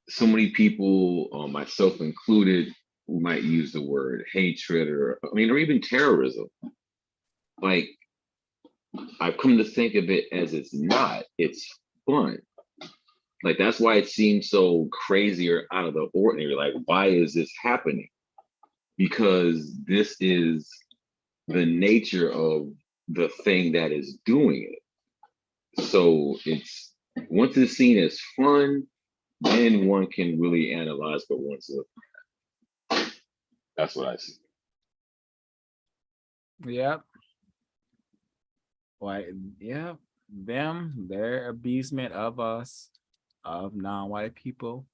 So many people, myself included, who might use the word hatred or even terrorism. Like, I've come to think of it as it's not. It's fun. Like, that's why it seems so crazy or out of the ordinary. Like, why is this happening? Because this is the nature of the thing that is doing it. So it's once it's seen as fun, then one can really analyze what one's looking at. That's what I see. Yep. Like, yeah, their abusement of us, of non-white people.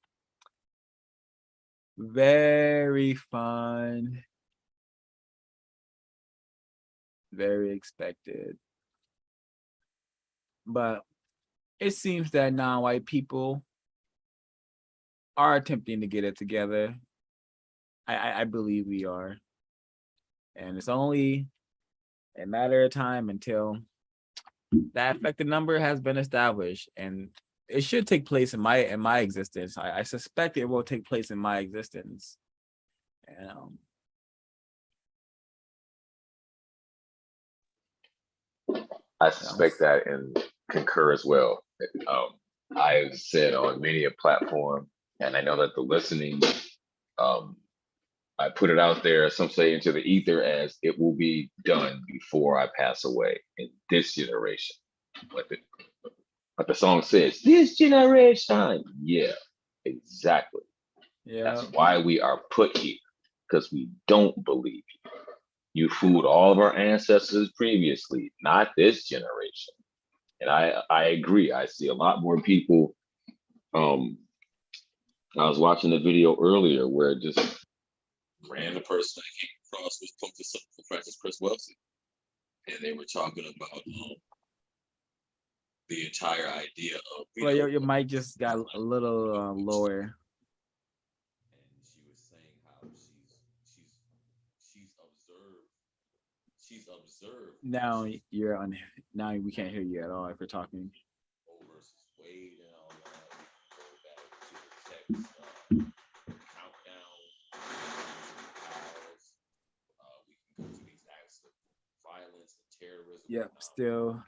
Very fun. Very expected. But it seems that non-white people are attempting to get it together. I believe we are. And it's only a matter of time until that effective number has been established, and it should take place in my existence. I suspect it will take place in my existence. And, I suspect that and concur as well. I've said on many a platform, and I know that the listening, I put it out there, some say into the ether, as it will be done before I pass away in this generation. But the song says, this generation. Yeah, exactly. yeah, That's why we are put here, because we don't believe you. You fooled all of our ancestors previously, not this generation. And I agree. I see a lot more people. I was watching the video earlier where just random person I came across was posted something for Francis Chris Wilson, and they were talking about the entire idea of Well, your mic just got a little lower. and she was saying how she's observed Now you're on. Now we can't hear you at all if you're talking. Roe versus Wade and all that. We can go back to the text countdown. Powers. We can go to these acts of violence and terrorism. Yep, still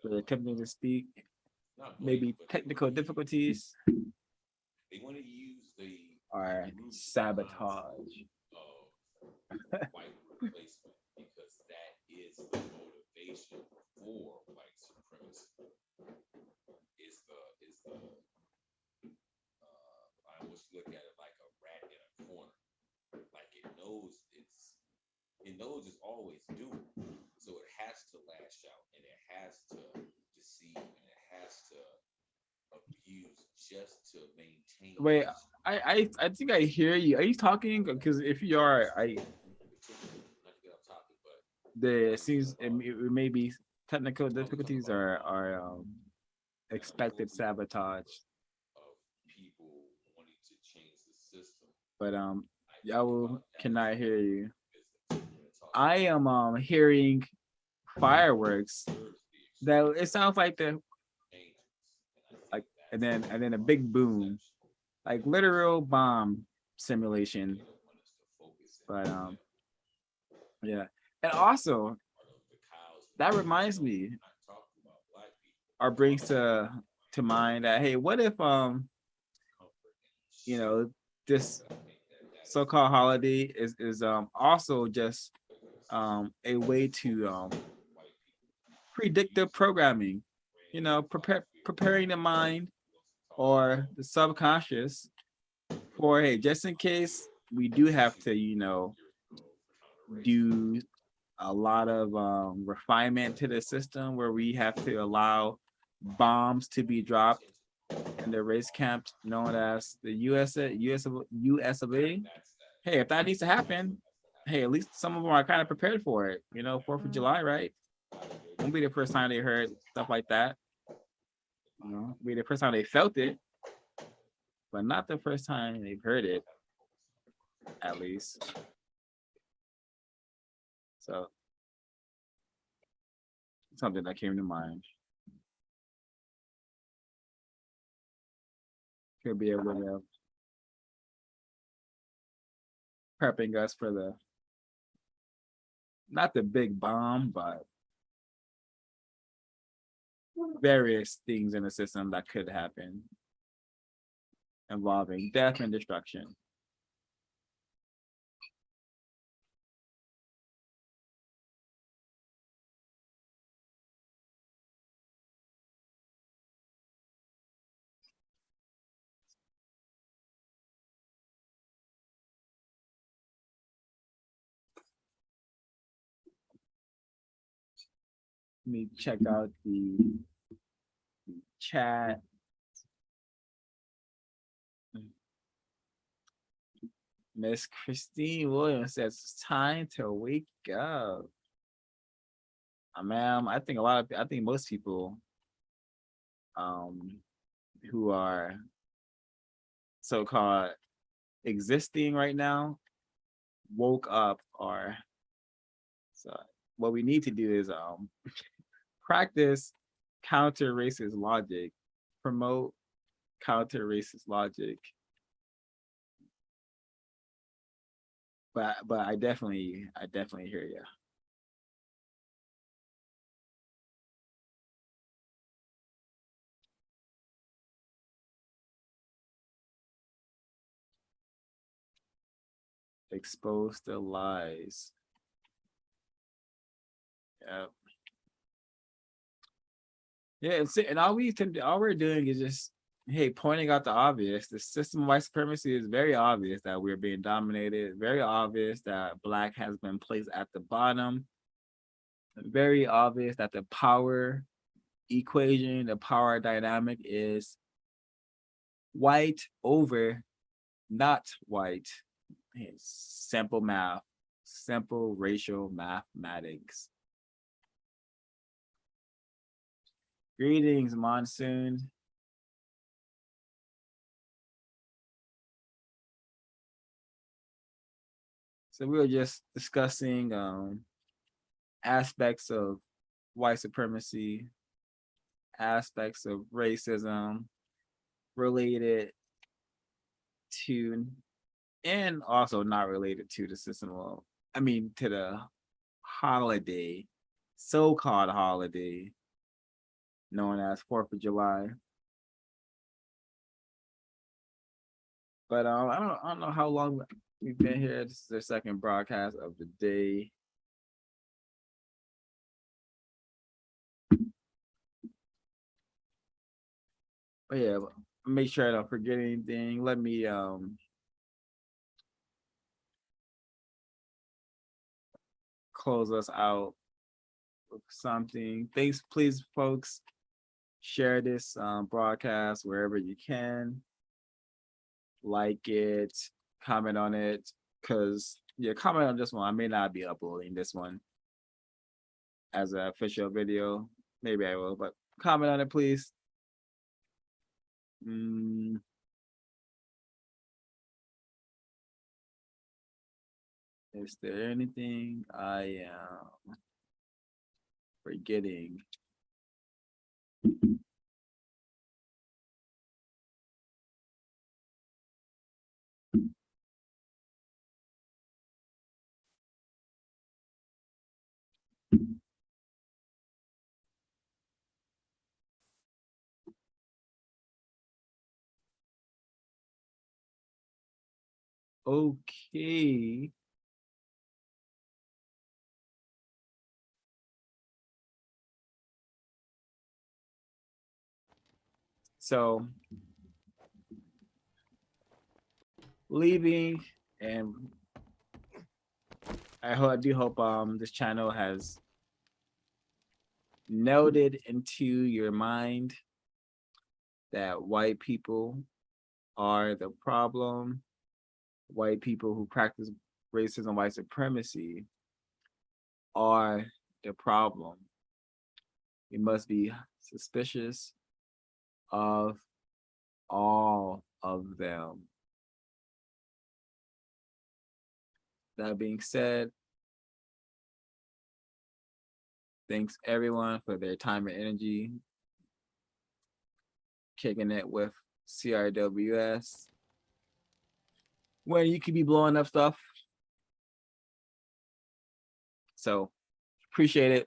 we're attempting to speak. Maybe technical difficulties They want to use the or sabotage. of white replacement because that is the motivation for white supremacy. I always look at it like a rat in a corner. Like it knows it's always doomed. So it has to lash out and it has to deceive and it has to abuse just to maintain. Wait, I think I hear you. Are you talking? Because if you are, there seems it may be technical difficulties or expected sabotage. Of people wanting to change the system. But y'all cannot hear you. I am hearing fireworks. That it sounds like and then a big boom, like literal bomb simulation. But yeah, and also that reminds me or brings to mind that hey, what if this so-called holiday is also just a way to predictive programming, preparing the mind or the subconscious for hey, just in case we do have to do a lot of refinement to the system where we have to allow bombs to be dropped in the race camp known as the US of A. Hey, if that needs to happen, hey, at least some of them are kind of prepared for it. 4th of July, right? Won't be the first time they heard stuff like that. Be the first time they felt it, but not the first time they've heard it, at least. So something that came to mind. Could be able to prepping us for not the big bomb, but various things in the system that could happen involving death and destruction. Let me check out the chat. Miss Christine Williams says it's time to wake up. Ma'am, I think most people who are so-called existing right now woke up, or so what we need to do is practice counter racist logic, promote counter racist logic. But I definitely hear you. Expose the lies. Yeah. Yeah, and all we're doing is just pointing out the obvious. The system of white supremacy is very obvious that we're being dominated. Very obvious that Black has been placed at the bottom. Very obvious that the power equation, the power dynamic is white over not white. Hey, simple math, simple racial mathematics. Greetings, Monsoon. So we were just discussing aspects of white supremacy, aspects of racism related to, and also not related to the system of, to the holiday, so-called holiday known as 4th of July. But I don't know how long we've been here. This is the second broadcast of the day. But yeah, make sure I don't forget anything. Let me close us out with something. Thanks, please, folks. Share this broadcast wherever you can. Like it, comment on it, because comment on this one. I may not be uploading this one as an official video. Maybe I will, but comment on it, please. Is there anything I am forgetting? Okay. So leaving, and I do hope this channel has noted into your mind that white people are the problem. White people who practice racism, white supremacy are the problem. We must be suspicious of all of them. That being said, thanks everyone for their time and energy kicking it with CRWS. When you could be blowing up stuff. So appreciate it.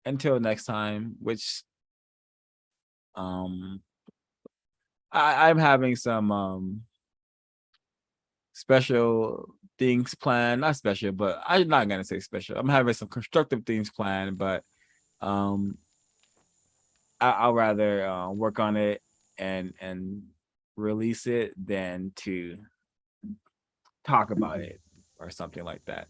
Until next time, which I'm having some special things planned. Not special, but I'm not gonna say special. I'm having some constructive things planned, but I'll rather work on it and release it than to talk about it or something like that.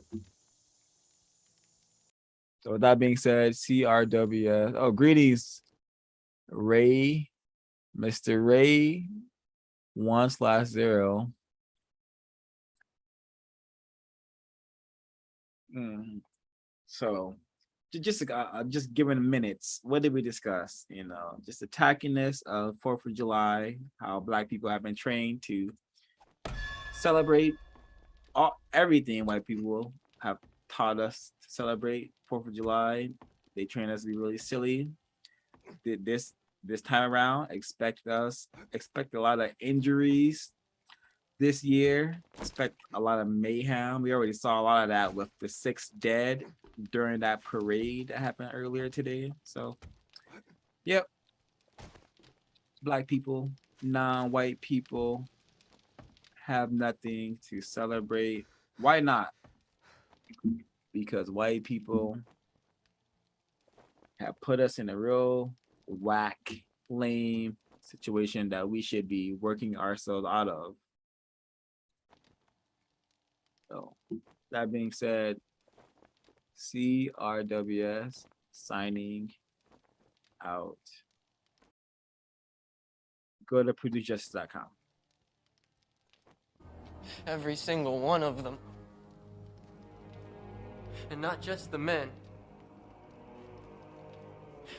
So with that being said, CRWS. Oh, greetings, Ray, Mr. Ray 1/0. So just giving minutes. What did we discuss? Just the tackiness of 4th of July, how Black people have been trained to celebrate everything white people have taught us to celebrate 4th of July. They train us to be really silly. This time around, expect a lot of injuries this year. Expect a lot of mayhem. We already saw a lot of that with the 6 dead during that parade that happened earlier today. So, yep. Black people, non-white people have nothing to celebrate. Why not? Because white people have put us in a real whack, lame situation that we should be working ourselves out of. So, that being said, CRWS signing out. Go to PurdueJustice.com. Every single one of them. And not just the men.